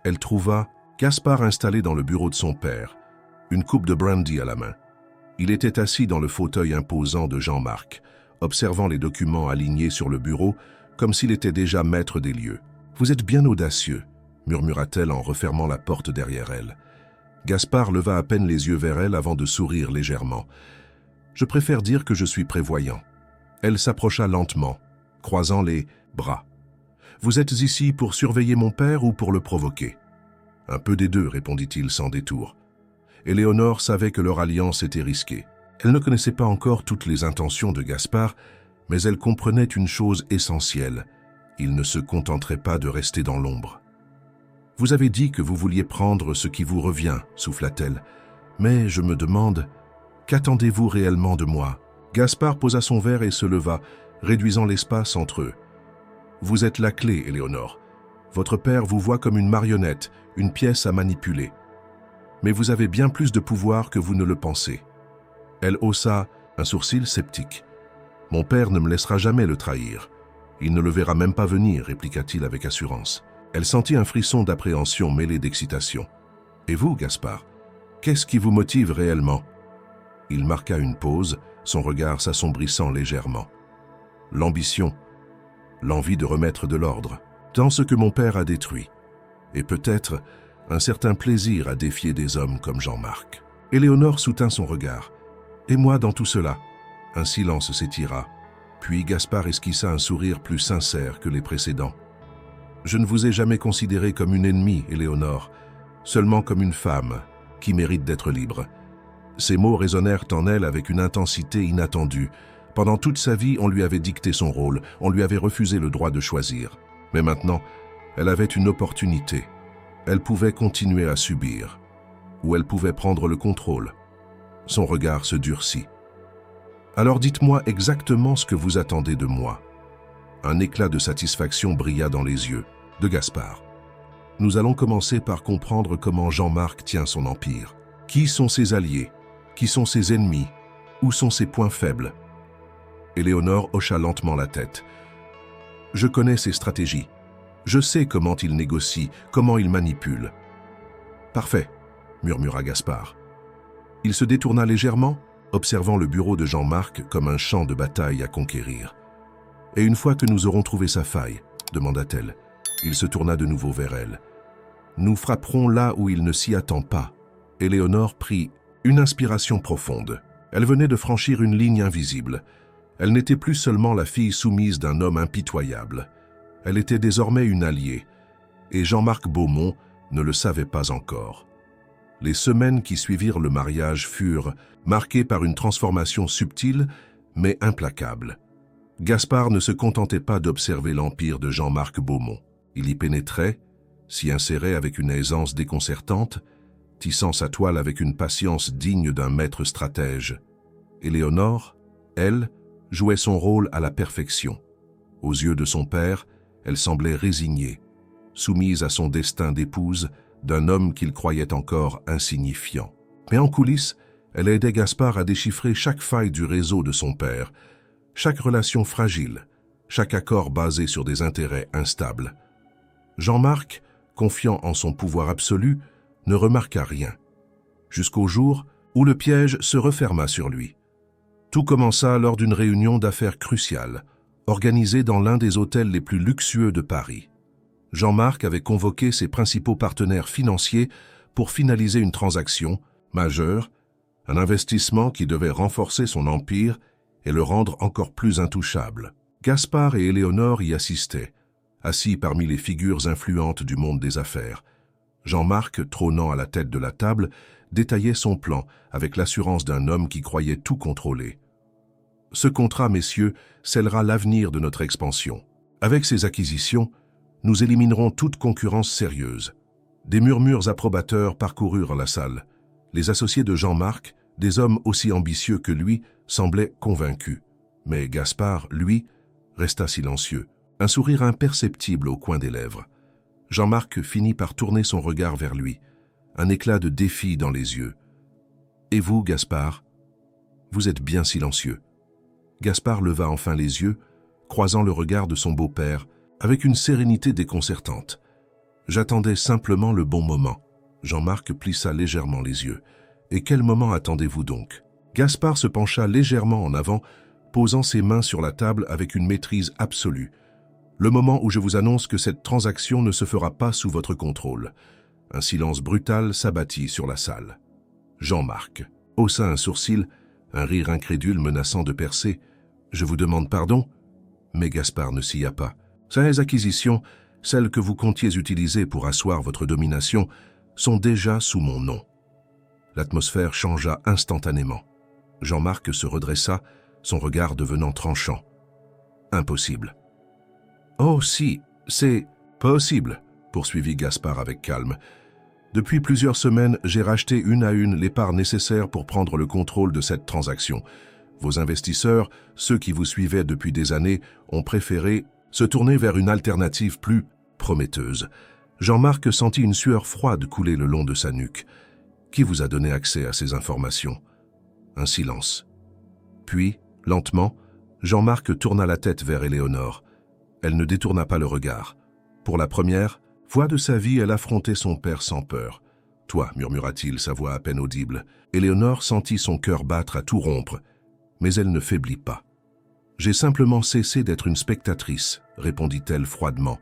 elle trouva Gaspard installé dans le bureau de son père, une coupe de brandy à la main. Il était assis dans le fauteuil imposant de Jean-Marc, observant les documents alignés sur le bureau comme s'il était déjà maître des lieux. « Vous êtes bien audacieux », murmura-t-elle en refermant la porte derrière elle. Gaspard leva à peine les yeux vers elle avant de sourire légèrement. « Je préfère dire que je suis prévoyant. » Elle s'approcha lentement, croisant les bras. « Vous êtes ici pour surveiller mon père ou pour le provoquer ?»« Un peu des deux, répondit-il sans détour. Éléonore savait que leur alliance était risquée. Elle ne connaissait pas encore toutes les intentions de Gaspard, mais elle comprenait une chose essentielle. Il ne se contenterait pas de rester dans l'ombre. « Vous avez dit que vous vouliez prendre ce qui vous revient, souffla-t-elle. Mais je me demande, qu'attendez-vous réellement de moi ?» Gaspard posa son verre et se leva, réduisant l'espace entre eux. « Vous êtes la clé, Éléonore. Votre père vous voit comme une marionnette, une pièce à manipuler. Mais vous avez bien plus de pouvoir que vous ne le pensez. » Elle haussa un sourcil sceptique. « Mon père ne me laissera jamais le trahir. Il ne le verra même pas venir, répliqua-t-il avec assurance. Elle sentit un frisson d'appréhension mêlé d'excitation. « Et vous, Gaspard, qu'est-ce qui vous motive réellement ?» Il marqua une pause, son regard s'assombrissant légèrement. « L'ambition, l'envie de remettre de l'ordre, dans ce que mon père a détruit, et peut-être un certain plaisir à défier des hommes comme Jean-Marc. » Éléonore soutint son regard. « Et moi dans tout cela ?» Un silence s'étira, puis Gaspard esquissa un sourire plus sincère que les précédents. « Je ne vous ai jamais considérée comme une ennemie, Éléonore, seulement comme une femme qui mérite d'être libre. » Ces mots résonnèrent en elle avec une intensité inattendue. Pendant toute sa vie, on lui avait dicté son rôle, on lui avait refusé le droit de choisir. Mais maintenant, elle avait une opportunité. Elle pouvait continuer à subir, ou elle pouvait prendre le contrôle. Son regard se durcit. « Alors dites-moi exactement ce que vous attendez de moi. » Un éclat de satisfaction brilla dans les yeux de Gaspard. « Nous allons commencer par comprendre comment Jean-Marc tient son empire. Qui sont ses alliés? Qui sont ses ennemis? Où sont ses points faibles ?» Éléonore hocha lentement la tête. « Je connais ses stratégies. Je sais comment il négocie, comment il manipule. »« Parfait, » murmura Gaspard. Il se détourna légèrement, observant le bureau de Jean-Marc comme un champ de bataille à conquérir. « Et une fois que nous aurons trouvé sa faille, » demanda-t-elle. Il se tourna de nouveau vers elle. « Nous frapperons là où il ne s'y attend pas. » Éléonore prit une inspiration profonde. Elle venait de franchir une ligne invisible. Elle n'était plus seulement la fille soumise d'un homme impitoyable. Elle était désormais une alliée, et Jean-Marc Beaumont ne le savait pas encore. Les semaines qui suivirent le mariage furent marquées par une transformation subtile, mais implacable. Gaspard ne se contentait pas d'observer l'empire de Jean-Marc Beaumont. Il y pénétrait, s'y insérait avec une aisance déconcertante, tissant sa toile avec une patience digne d'un maître stratège. Éléonore, elle, jouait son rôle à la perfection. Aux yeux de son père, elle semblait résignée, soumise à son destin d'épouse d'un homme qu'il croyait encore insignifiant. Mais en coulisses, elle aidait Gaspard à déchiffrer chaque faille du réseau de son père, chaque relation fragile, chaque accord basé sur des intérêts instables. Jean-Marc, confiant en son pouvoir absolu, ne remarqua rien, jusqu'au jour où le piège se referma sur lui. Tout commença lors d'une réunion d'affaires cruciale, organisée dans l'un des hôtels les plus luxueux de Paris. Jean-Marc avait convoqué ses principaux partenaires financiers pour finaliser une transaction majeure, un investissement qui devait renforcer son empire et le rendre encore plus intouchable. Gaspard et Éléonore y assistaient, assis parmi les figures influentes du monde des affaires. Jean-Marc, trônant à la tête de la table, détaillait son plan avec l'assurance d'un homme qui croyait tout contrôler. Ce contrat, messieurs, scellera l'avenir de notre expansion. Avec ces acquisitions, nous éliminerons toute concurrence sérieuse. Des murmures approbateurs parcoururent la salle. Les associés de Jean-Marc, des hommes aussi ambitieux que lui, semblaient convaincus. Mais Gaspard, lui, resta silencieux, un sourire imperceptible au coin des lèvres. Jean-Marc finit par tourner son regard vers lui, un éclat de défi dans les yeux. « Et vous, Gaspard? Vous êtes bien silencieux. » Gaspard leva enfin les yeux, croisant le regard de son beau-père, avec une sérénité déconcertante. « J'attendais simplement le bon moment. » Jean-Marc plissa légèrement les yeux. « Et quel moment attendez-vous donc ?» Gaspard se pencha légèrement en avant, posant ses mains sur la table avec une maîtrise absolue. « Le moment où je vous annonce que cette transaction ne se fera pas sous votre contrôle. » Un silence brutal s'abattit sur la salle. Jean-Marc haussa un sourcil, un rire incrédule menaçant de percer. « Je vous demande pardon ?» Mais Gaspard ne s'y a pas. « Ces acquisitions, celles que vous comptiez utiliser pour asseoir votre domination, sont déjà sous mon nom. » L'atmosphère changea instantanément. Jean-Marc se redressa, son regard devenant tranchant. « Impossible. »« Oh si, c'est possible », poursuivit Gaspard avec calme. « Depuis plusieurs semaines, j'ai racheté une à une les parts nécessaires pour prendre le contrôle de cette transaction. Vos investisseurs, ceux qui vous suivaient depuis des années, ont préféré se tourner vers une alternative plus prometteuse. » Jean-Marc sentit une sueur froide couler le long de sa nuque. « Qui vous a donné accès à ces informations ?» Un silence. Puis, lentement, Jean-Marc tourna la tête vers Éléonore. Elle ne détourna pas le regard. Pour la première fois de sa vie, elle affrontait son père sans peur. « Toi », murmura-t-il, sa voix à peine audible. Éléonore sentit son cœur battre à tout rompre, mais elle ne faiblit pas. « J'ai simplement cessé d'être une spectatrice », répondit-elle froidement.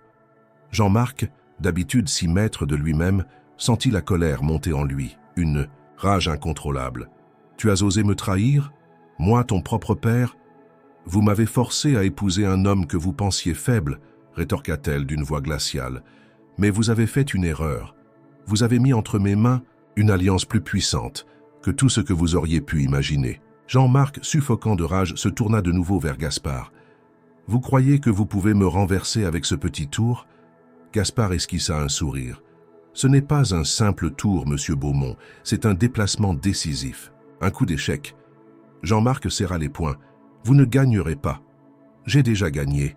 Jean-Marc, d'habitude si maître de lui-même, sentit la colère monter en lui, une rage incontrôlable. « Tu as osé me trahir? Moi, ton propre père? Vous m'avez forcé à épouser un homme que vous pensiez faible, rétorqua-t-elle d'une voix glaciale. Mais vous avez fait une erreur. Vous avez mis entre mes mains une alliance plus puissante que tout ce que vous auriez pu imaginer. » Jean-Marc, suffocant de rage, se tourna de nouveau vers Gaspard. « Vous croyez que vous pouvez me renverser avec ce petit tour ?» Gaspard esquissa un sourire. « Ce n'est pas un simple tour, monsieur Beaumont, c'est un déplacement décisif, un coup d'échec. » Jean-Marc serra les poings. « Vous ne gagnerez pas. J'ai déjà gagné. »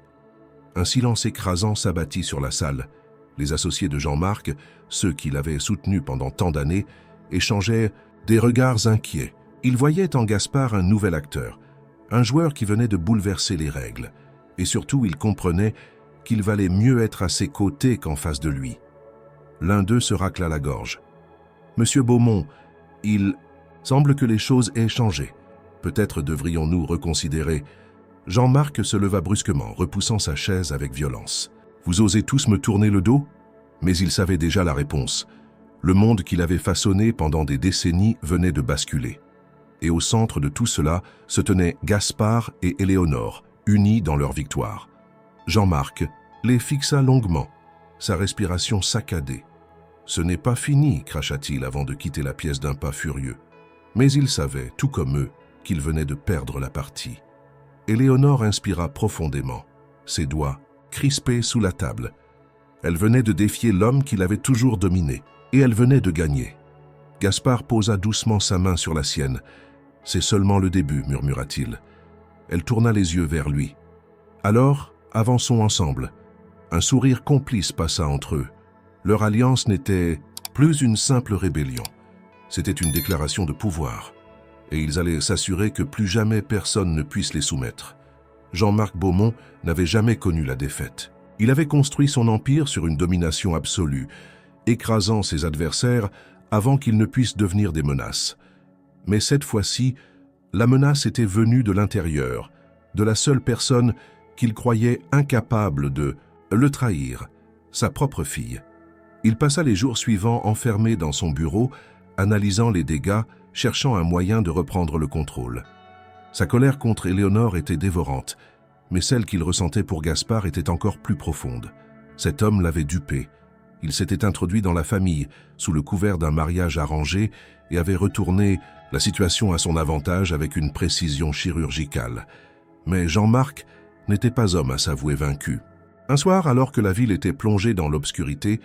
Un silence écrasant s'abattit sur la salle. Les associés de Jean-Marc, ceux qui l'avaient soutenu pendant tant d'années, échangeaient des regards inquiets. Ils voyaient en Gaspard un nouvel acteur, un joueur qui venait de bouleverser les règles. Et surtout, ils comprenaient qu'il valait mieux être à ses côtés qu'en face de lui. L'un d'eux se racla la gorge. « Monsieur Beaumont, il semble que les choses aient changé. Peut-être devrions-nous reconsidérer. » Jean-Marc se leva brusquement, repoussant sa chaise avec violence. « Vous osez tous me tourner le dos ?» Mais il savait déjà la réponse. Le monde qu'il avait façonné pendant des décennies venait de basculer. Et au centre de tout cela se tenaient Gaspard et Éléonore, unis dans leur victoire. Jean-Marc les fixa longuement, sa respiration saccadée. « Ce n'est pas fini », cracha-t-il avant de quitter la pièce d'un pas furieux. Mais il savait, tout comme eux, qu'il venait de perdre la partie. Éléonore inspira profondément, ses doigts crispés sous la table. Elle venait de défier l'homme qui l'avait toujours dominé, et elle venait de gagner. Gaspard posa doucement sa main sur la sienne. « C'est seulement le début », murmura-t-il. Elle tourna les yeux vers lui. « Alors, avançons ensemble. » Un sourire complice passa entre eux. Leur alliance n'était plus une simple rébellion. C'était une déclaration de pouvoir. Et ils allaient s'assurer que plus jamais personne ne puisse les soumettre. Jean-Marc Beaumont n'avait jamais connu la défaite. Il avait construit son empire sur une domination absolue, écrasant ses adversaires avant qu'ils ne puissent devenir des menaces. Mais cette fois-ci, la menace était venue de l'intérieur, de la seule personne qu'il croyait incapable de le trahir, sa propre fille. Il passa les jours suivants enfermé dans son bureau, analysant les dégâts, cherchant un moyen de reprendre le contrôle. Sa colère contre Éléonore était dévorante, mais celle qu'il ressentait pour Gaspard était encore plus profonde. Cet homme l'avait dupé. Il s'était introduit dans la famille, sous le couvert d'un mariage arrangé, et avait retourné la situation à son avantage avec une précision chirurgicale. Mais Jean-Marc n'était pas homme à s'avouer vaincu. Un soir, alors que la ville était plongée dans l'obscurité,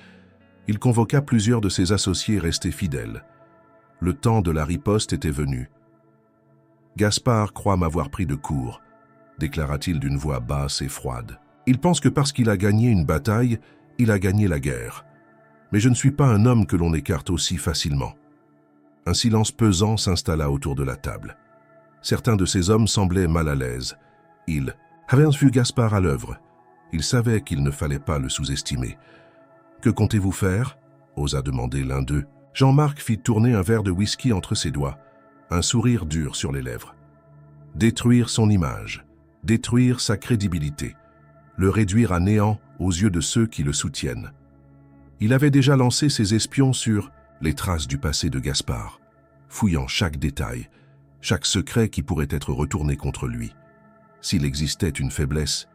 il convoqua plusieurs de ses associés restés fidèles. Le temps de la riposte était venu. « Gaspard croit m'avoir pris de court », déclara-t-il d'une voix basse et froide. « Il pense que parce qu'il a gagné une bataille, il a gagné la guerre. Mais je ne suis pas un homme que l'on écarte aussi facilement. » Un silence pesant s'installa autour de la table. Certains de ces hommes semblaient mal à l'aise. Ils avaient vu Gaspard à l'œuvre. Ils savaient qu'il ne fallait pas le sous-estimer. « Que comptez-vous faire » osa demander l'un d'eux. Jean-Marc fit tourner un verre de whisky entre ses doigts, un sourire dur sur les lèvres. Détruire son image, détruire sa crédibilité, le réduire à néant aux yeux de ceux qui le soutiennent. Il avait déjà lancé ses espions sur les traces du passé de Gaspard, fouillant chaque détail, chaque secret qui pourrait être retourné contre lui. S'il existait une faiblesse,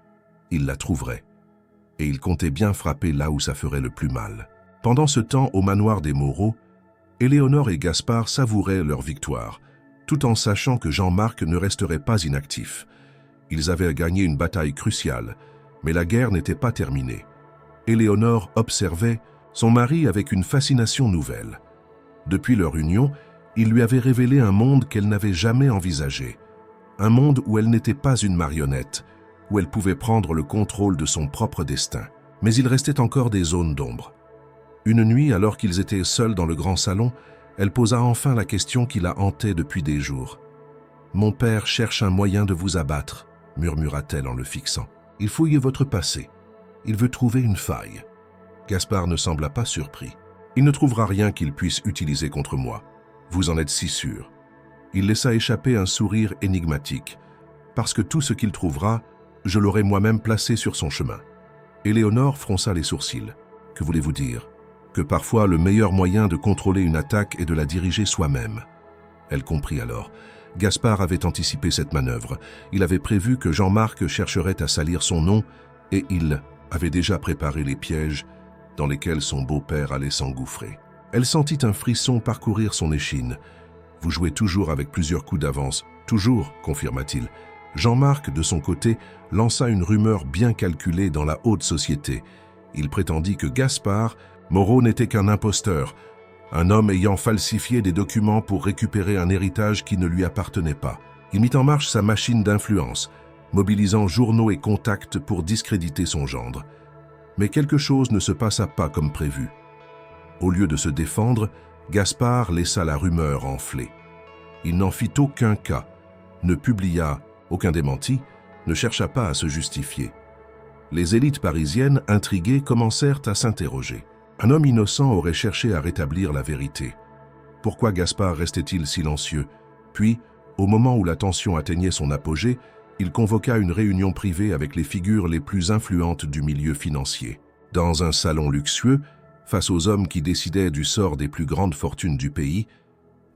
il la trouverait. Et il comptait bien frapper là où ça ferait le plus mal. Pendant ce temps, au manoir des Moreau, Éléonore et Gaspard savouraient leur victoire, tout en sachant que Jean-Marc ne resterait pas inactif. Ils avaient gagné une bataille cruciale, mais la guerre n'était pas terminée. Éléonore observait son mari avec une fascination nouvelle. Depuis leur union, il lui avait révélé un monde qu'elle n'avait jamais envisagé. Un monde où elle n'était pas une marionnette, où elle pouvait prendre le contrôle de son propre destin. Mais il restait encore des zones d'ombre. Une nuit, alors qu'ils étaient seuls dans le grand salon, elle posa enfin la question qui la hantait depuis des jours. « Mon père cherche un moyen de vous abattre », murmura-t-elle en le fixant. « Il fouille votre passé. Il veut trouver une faille. » Gaspard ne sembla pas surpris. « Il ne trouvera rien qu'il puisse utiliser contre moi. Vous en êtes si sûr. » Il laissa échapper un sourire énigmatique. « Parce que tout ce qu'il trouvera, je l'aurai moi-même placé sur son chemin. » Éléonore fronça les sourcils. « Que voulez-vous dire ? Que parfois le meilleur moyen de contrôler une attaque est de la diriger soi-même. » Elle comprit alors. Gaspard avait anticipé cette manœuvre. Il avait prévu que Jean-Marc chercherait à salir son nom et il avait déjà préparé les pièges dans lesquels son beau-père allait s'engouffrer. Elle sentit un frisson parcourir son échine. « Vous jouez toujours avec plusieurs coups d'avance. »« Toujours, confirma-t-il. » Jean-Marc, de son côté, lança une rumeur bien calculée dans la haute société. Il prétendit que Gaspard Moreau n'était qu'un imposteur, un homme ayant falsifié des documents pour récupérer un héritage qui ne lui appartenait pas. Il mit en marche sa machine d'influence, mobilisant journaux et contacts pour discréditer son gendre. Mais quelque chose ne se passa pas comme prévu. Au lieu de se défendre, Gaspard laissa la rumeur enfler. Il n'en fit aucun cas, ne publia aucun démenti, ne chercha pas à se justifier. Les élites parisiennes, intriguées, commencèrent à s'interroger. Un homme innocent aurait cherché à rétablir la vérité. Pourquoi Gaspard restait-il silencieux? Puis, au moment où la tension atteignait son apogée, il convoqua une réunion privée avec les figures les plus influentes du milieu financier. Dans un salon luxueux, face aux hommes qui décidaient du sort des plus grandes fortunes du pays,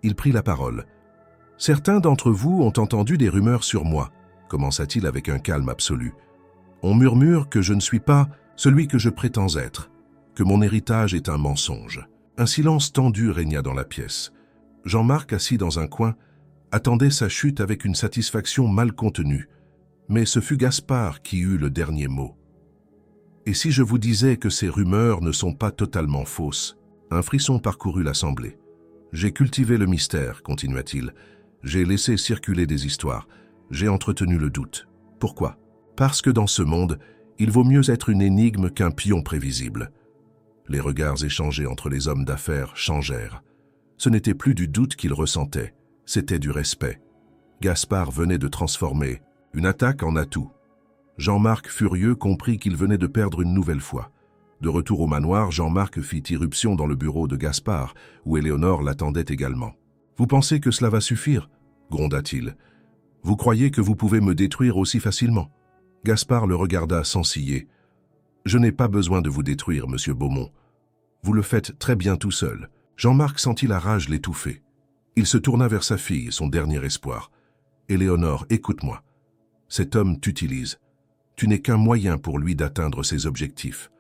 il prit la parole. « Certains d'entre vous ont entendu des rumeurs sur moi, » commença-t-il avec un calme absolu. « On murmure que je ne suis pas celui que je prétends être, que mon héritage est un mensonge. » Un silence tendu régna dans la pièce. Jean-Marc, assis dans un coin, attendait sa chute avec une satisfaction mal contenue. Mais ce fut Gaspard qui eut le dernier mot. « Et si je vous disais que ces rumeurs ne sont pas totalement fausses ?» Un frisson parcourut l'assemblée. « J'ai cultivé le mystère, continua-t-il. J'ai laissé circuler des histoires. J'ai entretenu le doute. Pourquoi ? Parce que dans ce monde, il vaut mieux être une énigme qu'un pion prévisible. » Les regards échangés entre les hommes d'affaires changèrent. Ce n'était plus du doute qu'ils ressentaient, c'était du respect. Gaspard venait de transformer une attaque en atout. Jean-Marc, furieux, comprit qu'il venait de perdre une nouvelle fois. De retour au manoir, Jean-Marc fit irruption dans le bureau de Gaspard, où Éléonore l'attendait également. « Vous pensez que cela va suffire ?» gronda-t-il. « Vous croyez que vous pouvez me détruire aussi facilement ?» Gaspard le regarda sans ciller. « Je n'ai pas besoin de vous détruire, monsieur Beaumont. Vous le faites très bien tout seul. » Jean-Marc sentit la rage l'étouffer. Il se tourna vers sa fille, son dernier espoir. « Éléonore, écoute-moi. Cet homme t'utilise. Tu n'es qu'un moyen pour lui d'atteindre ses objectifs.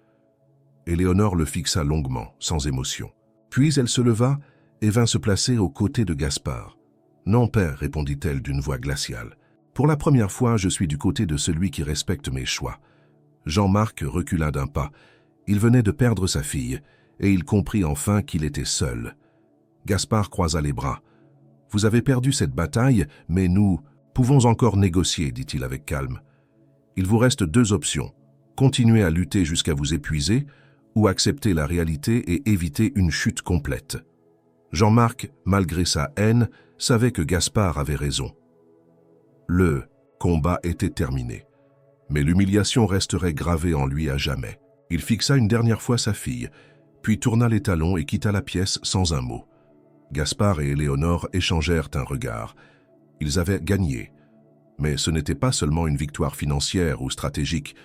Éléonore le fixa longuement, sans émotion. Puis elle se leva et vint se placer aux côtés de Gaspard. « Non, père, répondit-elle d'une voix glaciale. Pour la première fois, je suis du côté de celui qui respecte mes choix. » Jean-Marc recula d'un pas. Il venait de perdre sa fille, et il comprit enfin qu'il était seul. Gaspard croisa les bras. « Vous avez perdu cette bataille, mais nous pouvons encore négocier, dit-il avec calme. Il vous reste 2 options. Continuer à lutter jusqu'à vous épuiser, ou accepter la réalité et éviter une chute complète. » Jean-Marc, malgré sa haine, savait que Gaspard avait raison. Le combat était terminé, mais l'humiliation resterait gravée en lui à jamais. Il fixa une dernière fois sa fille, puis tourna les talons et quitta la pièce sans un mot. Gaspard et Éléonore échangèrent un regard. Ils avaient gagné, mais ce n'était pas seulement une victoire financière ou stratégique,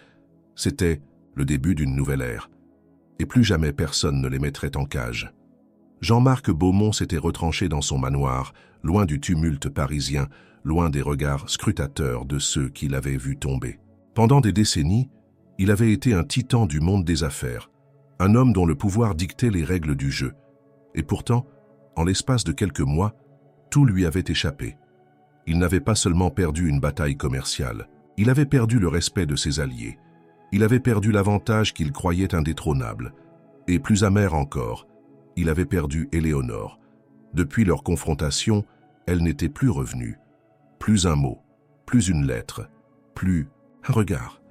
c'était le début d'une nouvelle ère, et plus jamais personne ne les mettrait en cage. Jean-Marc Beaumont s'était retranché dans son manoir, loin du tumulte parisien, loin des regards scrutateurs de ceux qui l'avaient vu tomber. Pendant des décennies, il avait été un titan du monde des affaires, un homme dont le pouvoir dictait les règles du jeu. Et pourtant, en l'espace de quelques mois, tout lui avait échappé. Il n'avait pas seulement perdu une bataille commerciale, il avait perdu le respect de ses alliés. Il avait perdu l'avantage qu'il croyait indétrônable. Et plus amer encore, il avait perdu Éléonore. Depuis leur confrontation, elle n'était plus revenue. Plus un mot, plus une lettre, plus un regard.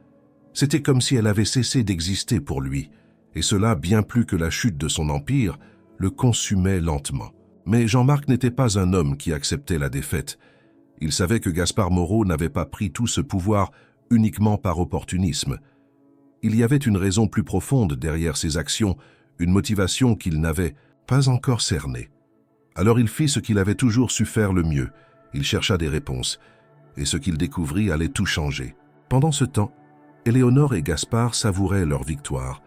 C'était comme si elle avait cessé d'exister pour lui, et cela, bien plus que la chute de son empire, le consumait lentement. Mais Jean-Marc n'était pas un homme qui acceptait la défaite. Il savait que Gaspard Moreau n'avait pas pris tout ce pouvoir uniquement par opportunisme. Il y avait une raison plus profonde derrière ses actions, une motivation qu'il n'avait pas encore cernée. Alors il fit ce qu'il avait toujours su faire le mieux. Il chercha des réponses, et ce qu'il découvrit allait tout changer. Pendant ce temps, Éléonore et Gaspard savouraient leur victoire,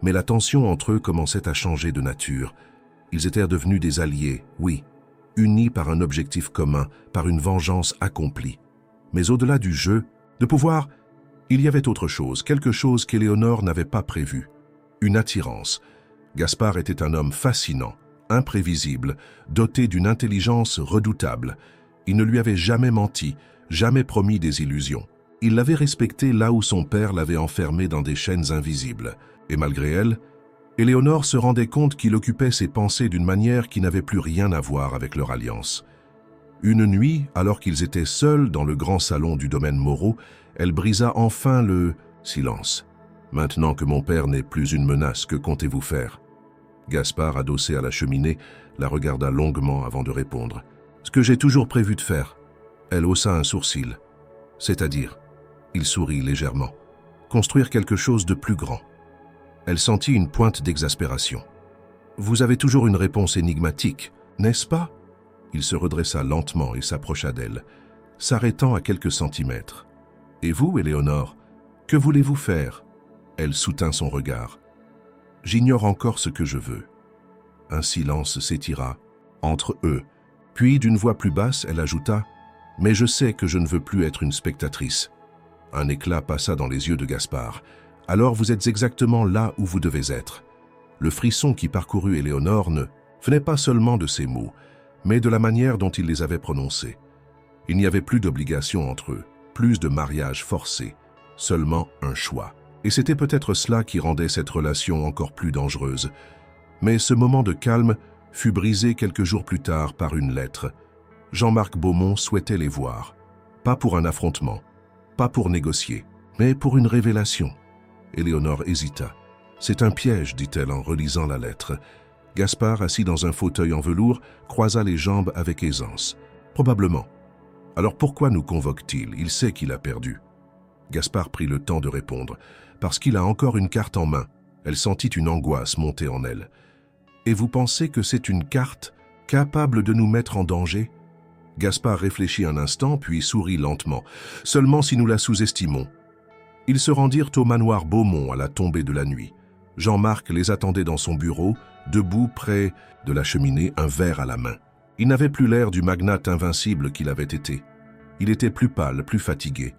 mais la tension entre eux commençait à changer de nature. Ils étaient devenus des alliés, oui, unis par un objectif commun, par une vengeance accomplie. Mais au-delà du jeu, de pouvoir, il y avait autre chose, quelque chose qu'Éléonore n'avait pas prévu. Une attirance. Gaspard était un homme fascinant, imprévisible, doté d'une intelligence redoutable. Il ne lui avait jamais menti, jamais promis des illusions. Il l'avait respectée là où son père l'avait enfermée dans des chaînes invisibles. Et malgré elle, Éléonore se rendait compte qu'il occupait ses pensées d'une manière qui n'avait plus rien à voir avec leur alliance. Une nuit, alors qu'ils étaient seuls dans le grand salon du domaine Moreau, elle brisa enfin le silence. « Maintenant que mon père n'est plus une menace, que comptez-vous faire ?» Gaspard, adossé à la cheminée, la regarda longuement avant de répondre. « Ce que j'ai toujours prévu de faire. » Elle haussa un sourcil. « C'est-à-dire ?» Il sourit légèrement. « Construire quelque chose de plus grand. » Elle sentit une pointe d'exaspération. « Vous avez toujours une réponse énigmatique, n'est-ce pas ?» Il se redressa lentement et s'approcha d'elle, s'arrêtant à quelques centimètres. « Et vous, Éléonore, que voulez-vous faire ?» Elle soutint son regard. « J'ignore encore ce que je veux. » Un silence s'étira entre eux. Puis, d'une voix plus basse, elle ajouta « Mais je sais que je ne veux plus être une spectatrice. » Un éclat passa dans les yeux de Gaspard. « Alors vous êtes exactement là où vous devez être. » Le frisson qui parcourut Éléonore ne venait pas seulement de ces mots, mais de la manière dont il les avait prononcés. Il n'y avait plus d'obligation entre eux, plus de mariage forcé, seulement un choix. Et c'était peut-être cela qui rendait cette relation encore plus dangereuse. Mais ce moment de calme fut brisé quelques jours plus tard par une lettre. Jean-Marc Beaumont souhaitait les voir, pas pour un affrontement, pas pour négocier, mais pour une révélation. Éléonore hésita. « C'est un piège, dit-elle en relisant la lettre. » Gaspard, assis dans un fauteuil en velours, croisa les jambes avec aisance. « Probablement. Alors pourquoi nous convoque-t-il? Il sait qu'il a perdu. » Gaspard prit le temps de répondre. « Parce qu'il a encore une carte en main. » Elle sentit une angoisse monter en elle. « Et vous pensez que c'est une carte capable de nous mettre en danger ?» Gaspard réfléchit un instant, puis sourit lentement. « Seulement si nous la sous-estimons. » Ils se rendirent au manoir Beaumont à la tombée de la nuit. Jean-Marc les attendait dans son bureau, debout près de la cheminée, un verre à la main. Il n'avait plus l'air du magnate invincible qu'il avait été. Il était plus pâle, plus fatigué.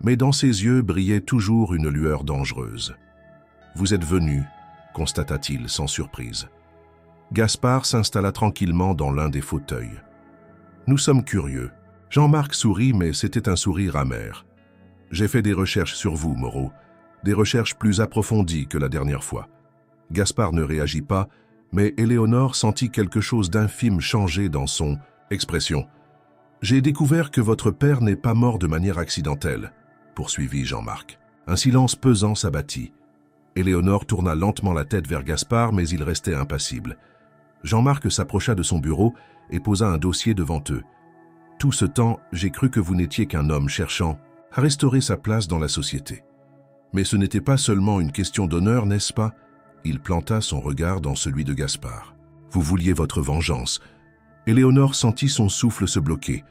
Mais dans ses yeux brillait toujours une lueur dangereuse. « Vous êtes venu constata-t-il sans surprise. Gaspard s'installa tranquillement dans l'un des fauteuils. Nous sommes curieux. Jean-Marc sourit, mais c'était un sourire amer. J'ai fait des recherches sur vous, Moreau. Des recherches plus approfondies que la dernière fois. Gaspard ne réagit pas, mais Éléonore sentit quelque chose d'infime changer dans son expression. J'ai découvert que votre père n'est pas mort de manière accidentelle, poursuivit Jean-Marc. Un silence pesant s'abattit. Éléonore tourna lentement la tête vers Gaspard, mais il restait impassible. Jean-Marc s'approcha de son bureau et posa un dossier devant eux. Tout ce temps, j'ai cru que vous n'étiez qu'un homme cherchant à restaurer sa place dans la société. Mais ce n'était pas seulement une question d'honneur, n'est-ce pas? Il planta son regard dans celui de Gaspard. Vous vouliez votre vengeance. Éléonore sentit son souffle se bloquer.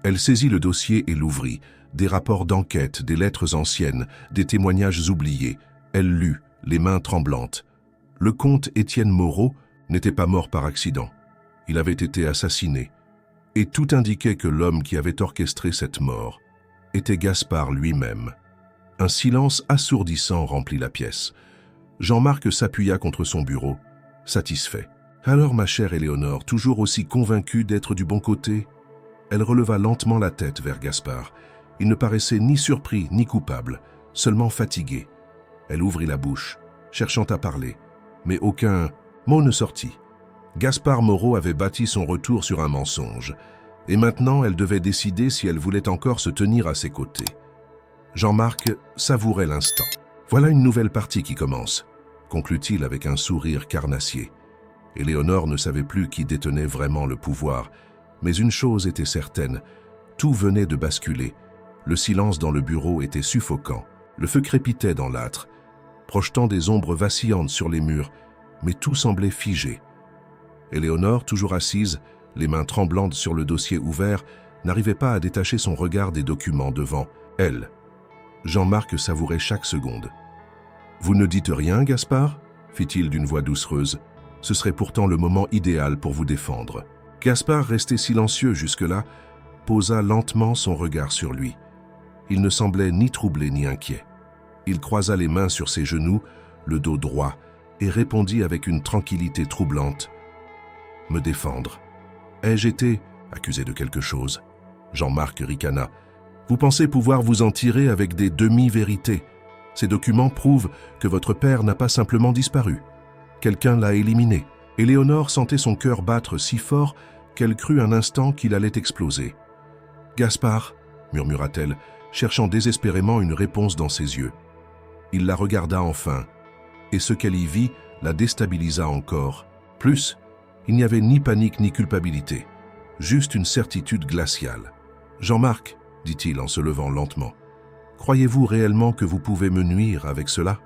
Elle saisit le dossier et l'ouvrit. Des rapports d'enquête, des lettres anciennes, des témoignages oubliés. Elle lut, les mains tremblantes. Le comte Étienne Moreau n'était pas mort par accident. Il avait été assassiné. Et tout indiquait que l'homme qui avait orchestré cette mort était Gaspard lui-même. Un silence assourdissant remplit la pièce. Jean-Marc s'appuya contre son bureau, satisfait. Alors, ma chère Éléonore, toujours aussi convaincue d'être du bon côté? Elle releva lentement la tête vers Gaspard. Il ne paraissait ni surpris ni coupable, seulement fatigué. Elle ouvrit la bouche, cherchant à parler, mais aucun mot ne sortit. Gaspard Moreau avait bâti son retour sur un mensonge, et maintenant elle devait décider si elle voulait encore se tenir à ses côtés. Jean-Marc savourait l'instant. Voilà une nouvelle partie qui commence, conclut-il avec un sourire carnassier. Éléonore ne savait plus qui détenait vraiment le pouvoir, mais une chose était certaine, tout venait de basculer. Le silence dans le bureau était suffocant, le feu crépitait dans l'âtre, projetant des ombres vacillantes sur les murs, mais tout semblait figé. Éléonore, toujours assise, les mains tremblantes sur le dossier ouvert, n'arrivait pas à détacher son regard des documents devant elle. Jean-Marc savourait chaque seconde. « Vous ne dites rien, Gaspard » fit-il d'une voix doucereuse. « Ce serait pourtant le moment idéal pour vous défendre. » Gaspard, resté silencieux jusque-là, posa lentement son regard sur lui. Il ne semblait ni troublé ni inquiet. Il croisa les mains sur ses genoux, le dos droit, et répondit avec une tranquillité troublante. « Me défendre. Ai-je été accusé de quelque chose ?» Jean-Marc ricana. « Vous pensez pouvoir vous en tirer avec des demi-vérités. Ces documents prouvent que votre père n'a pas simplement disparu. Quelqu'un l'a éliminé. » Éléonore sentait son cœur battre si fort qu'elle crut un instant qu'il allait exploser. « Gaspard » murmura-t-elle, cherchant désespérément une réponse dans ses yeux. Il la regarda enfin, et ce qu'elle y vit la déstabilisa encore. Plus, il n'y avait ni panique ni culpabilité, juste une certitude glaciale. « Jean-Marc, » dit-il en se levant lentement, « croyez-vous réellement que vous pouvez me nuire avec cela ?»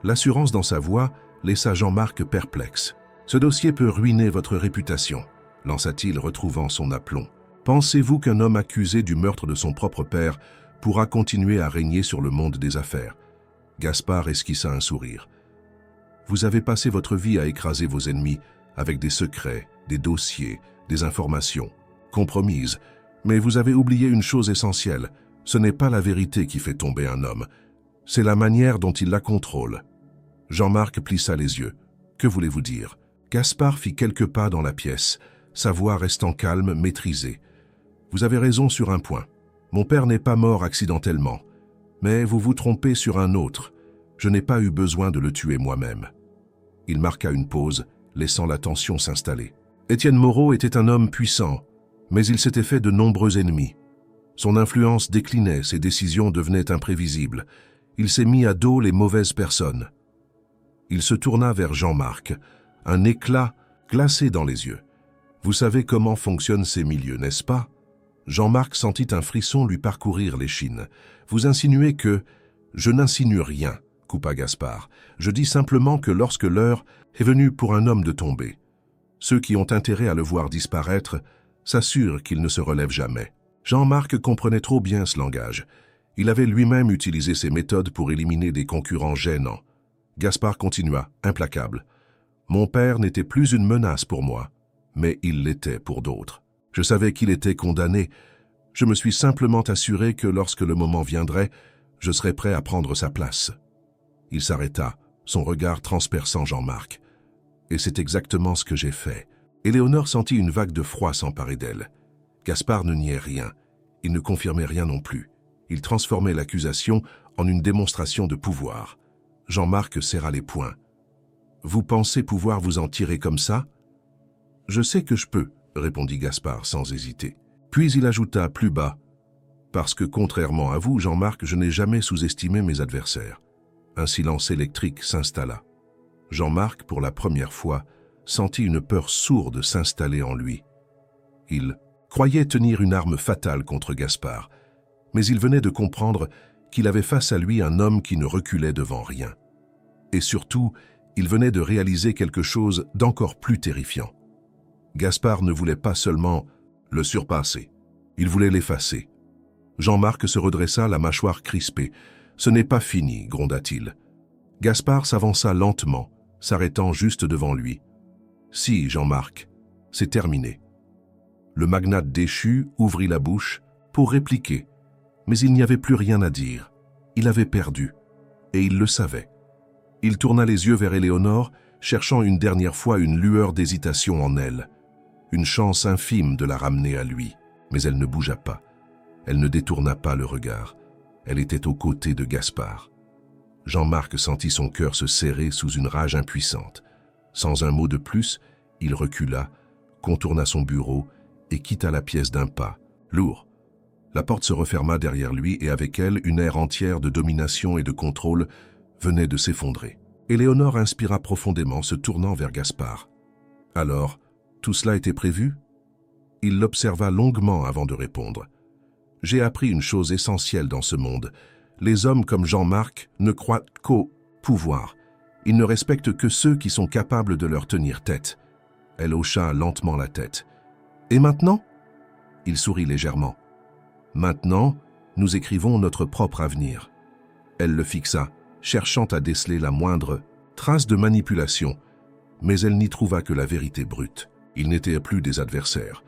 L'assurance dans sa voix laissa Jean-Marc perplexe. « Ce dossier peut ruiner votre réputation, » lança-t-il retrouvant son aplomb. « Pensez-vous qu'un homme accusé du meurtre de son propre père pourra continuer à régner sur le monde des affaires ?» Gaspard esquissa un sourire. « Vous avez passé votre vie à écraser vos ennemis avec des secrets, des dossiers, des informations, compromises, mais vous avez oublié une chose essentielle. Ce n'est pas la vérité qui fait tomber un homme, c'est la manière dont il la contrôle. » Jean-Marc plissa les yeux. « Que voulez-vous dire ?» Gaspard fit quelques pas dans la pièce, sa voix restant calme, maîtrisée. « Vous avez raison sur un point. Mon père n'est pas mort accidentellement. Mais vous vous trompez sur un autre. Je n'ai pas eu besoin de le tuer moi-même. » Il marqua une pause, laissant la tension s'installer. Étienne Moreau était un homme puissant, mais il s'était fait de nombreux ennemis. Son influence déclinait, ses décisions devenaient imprévisibles. Il s'est mis à dos les mauvaises personnes. Il se tourna vers Jean-Marc, un éclat glacé dans les yeux. « Vous savez comment fonctionnent ces milieux, n'est-ce pas ?» Jean-Marc sentit un frisson lui parcourir l'échine. « Vous insinuez que… » « Je n'insinue rien, » coupa Gaspard. « Je dis simplement que lorsque l'heure est venue pour un homme de tomber, ceux qui ont intérêt à le voir disparaître s'assurent qu'il ne se relève jamais. » Jean-Marc comprenait trop bien ce langage. Il avait lui-même utilisé ces méthodes pour éliminer des concurrents gênants. Gaspard continua, implacable. « Mon père n'était plus une menace pour moi, mais il l'était pour d'autres. Je savais qu'il était condamné. Je me suis simplement assuré que lorsque le moment viendrait, je serais prêt à prendre sa place. » Il s'arrêta, son regard transperçant Jean-Marc. Et c'est exactement ce que j'ai fait. Éléonore sentit une vague de froid s'emparer d'elle. Gaspard ne niait rien. Il ne confirmait rien non plus. Il transformait l'accusation en une démonstration de pouvoir. Jean-Marc serra les poings. « Vous pensez pouvoir vous en tirer comme ça ?»« Je sais que je peux, » répondit Gaspard sans hésiter. Puis il ajouta plus bas, « Parce que contrairement à vous, Jean-Marc, je n'ai jamais sous-estimé mes adversaires. » Un silence électrique s'installa. Jean-Marc, pour la première fois, sentit une peur sourde s'installer en lui. Il croyait tenir une arme fatale contre Gaspard, mais il venait de comprendre qu'il avait face à lui un homme qui ne reculait devant rien. Et surtout, il venait de réaliser quelque chose d'encore plus terrifiant. Gaspard ne voulait pas seulement le surpasser, il voulait l'effacer. Jean-Marc se redressa, la mâchoire crispée. « Ce n'est pas fini, gronda-t-il. » Gaspard s'avança lentement, s'arrêtant juste devant lui. « Si, Jean-Marc, c'est terminé. » Le magnate déchu ouvrit la bouche pour répliquer, mais il n'y avait plus rien à dire. Il avait perdu, et il le savait. Il tourna les yeux vers Éléonore, cherchant une dernière fois une lueur d'hésitation en elle, une chance infime de la ramener à lui, mais elle ne bougea pas. Elle ne détourna pas le regard. Elle était aux côtés de Gaspard. Jean-Marc sentit son cœur se serrer sous une rage impuissante. Sans un mot de plus, il recula, contourna son bureau et quitta la pièce d'un pas, lourd. La porte se referma derrière lui et avec elle, une ère entière de domination et de contrôle venait de s'effondrer. Éléonore inspira profondément, se tournant vers Gaspard. « Alors, tout cela était prévu ?» Il l'observa longuement avant de répondre. « J'ai appris une chose essentielle dans ce monde. Les hommes comme Jean-Marc ne croient qu'au pouvoir. Ils ne respectent que ceux qui sont capables de leur tenir tête. » Elle hocha lentement la tête. « Et maintenant ?» Il sourit légèrement. « Maintenant, nous écrivons notre propre avenir. » Elle le fixa, cherchant à déceler la moindre trace de manipulation, mais elle n'y trouva que la vérité brute. Ils n'étaient plus des adversaires.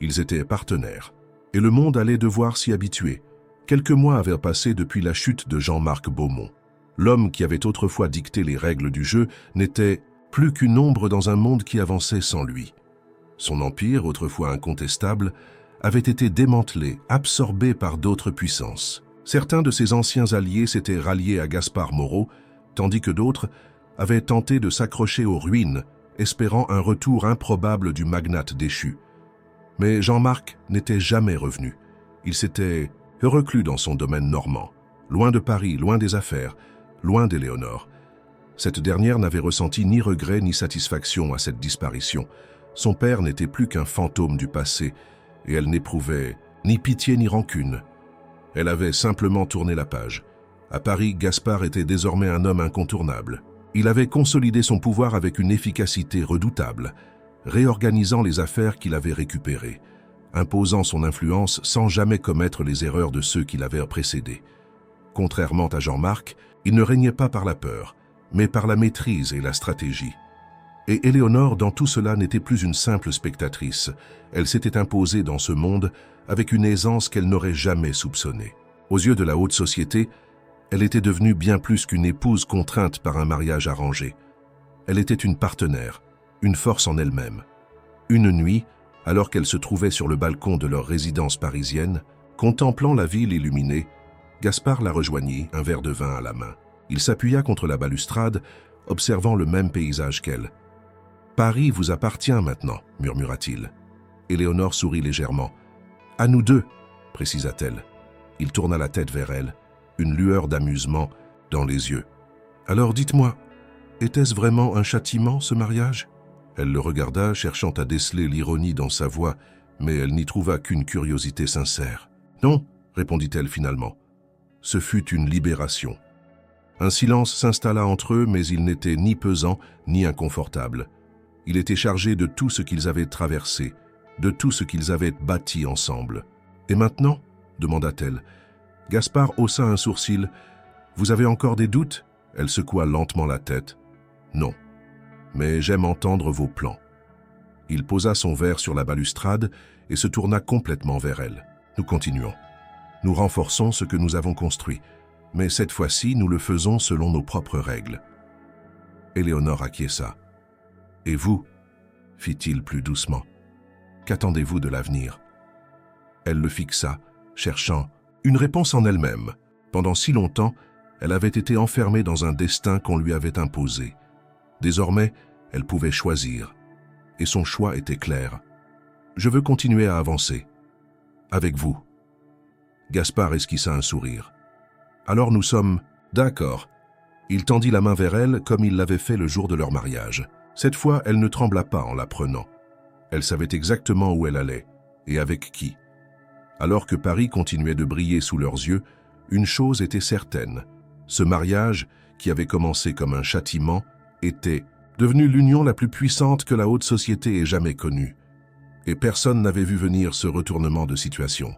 Ils étaient partenaires. Et le monde allait devoir s'y habituer. Quelques mois avaient passé depuis la chute de Jean-Marc Beaumont. L'homme qui avait autrefois dicté les règles du jeu n'était plus qu'une ombre dans un monde qui avançait sans lui. Son empire, autrefois incontestable, avait été démantelé, absorbé par d'autres puissances. Certains de ses anciens alliés s'étaient ralliés à Gaspard Moreau, tandis que d'autres avaient tenté de s'accrocher aux ruines, espérant un retour improbable du magnate déchu. Mais Jean-Marc n'était jamais revenu. Il s'était reclus dans son domaine normand, loin de Paris, loin des affaires, loin d'Éléonore. Cette dernière n'avait ressenti ni regret ni satisfaction à cette disparition. Son père n'était plus qu'un fantôme du passé, et elle n'éprouvait ni pitié ni rancune. Elle avait simplement tourné la page. À Paris, Gaspard était désormais un homme incontournable. Il avait consolidé son pouvoir avec une efficacité redoutable, réorganisant les affaires qu'il avait récupérées, imposant son influence sans jamais commettre les erreurs de ceux qui l'avaient précédé. Contrairement à Jean-Marc, il ne régnait pas par la peur, mais par la maîtrise et la stratégie. Et Éléonore, dans tout cela, n'était plus une simple spectatrice. Elle s'était imposée dans ce monde avec une aisance qu'elle n'aurait jamais soupçonnée. Aux yeux de la haute société, elle était devenue bien plus qu'une épouse contrainte par un mariage arrangé. Elle était une partenaire, une force en elle-même. Une nuit, alors qu'elle se trouvait sur le balcon de leur résidence parisienne, contemplant la ville illuminée, Gaspard la rejoignit, un verre de vin à la main. Il s'appuya contre la balustrade, observant le même paysage qu'elle. « Paris vous appartient maintenant », murmura-t-il. Éléonore sourit légèrement. « À nous deux », précisa-t-elle. Il tourna la tête vers elle, une lueur d'amusement dans les yeux. « Alors dites-moi, était-ce vraiment un châtiment, ce mariage ?» Elle le regarda, cherchant à déceler l'ironie dans sa voix, mais elle n'y trouva qu'une curiosité sincère. « Non », répondit-elle finalement. « Ce fut une libération. » Un silence s'installa entre eux, mais il n'était ni pesant ni inconfortable. Il était chargé de tout ce qu'ils avaient traversé, de tout ce qu'ils avaient bâti ensemble. « Et maintenant ?» demanda-t-elle. Gaspard haussa un sourcil. « Vous avez encore des doutes ?» Elle secoua lentement la tête. « Non, mais j'aime entendre vos plans. » Il posa son verre sur la balustrade et se tourna complètement vers elle. « Nous continuons. Nous renforçons ce que nous avons construit, mais cette fois-ci, nous le faisons selon nos propres règles. Éléonore acquiesça. « Et vous » fit-il plus doucement. « Qu'attendez-vous de l'avenir » Elle le fixa, cherchant une réponse en elle-même. Pendant si longtemps, elle avait été enfermée dans un destin qu'on lui avait imposé. Désormais, elle pouvait choisir. Et son choix était clair. « Je veux continuer à avancer. Avec vous. » Gaspard esquissa un sourire. « Alors nous sommes d'accord. » Il tendit la main vers elle comme il l'avait fait le jour de leur mariage. Cette fois, elle ne trembla pas en la prenant. Elle savait exactement où elle allait et avec qui. Alors que Paris continuait de briller sous leurs yeux, une chose était certaine. Ce mariage, qui avait commencé comme un châtiment, était devenu l'union la plus puissante que la haute société ait jamais connue. Et personne n'avait vu venir ce retournement de situation.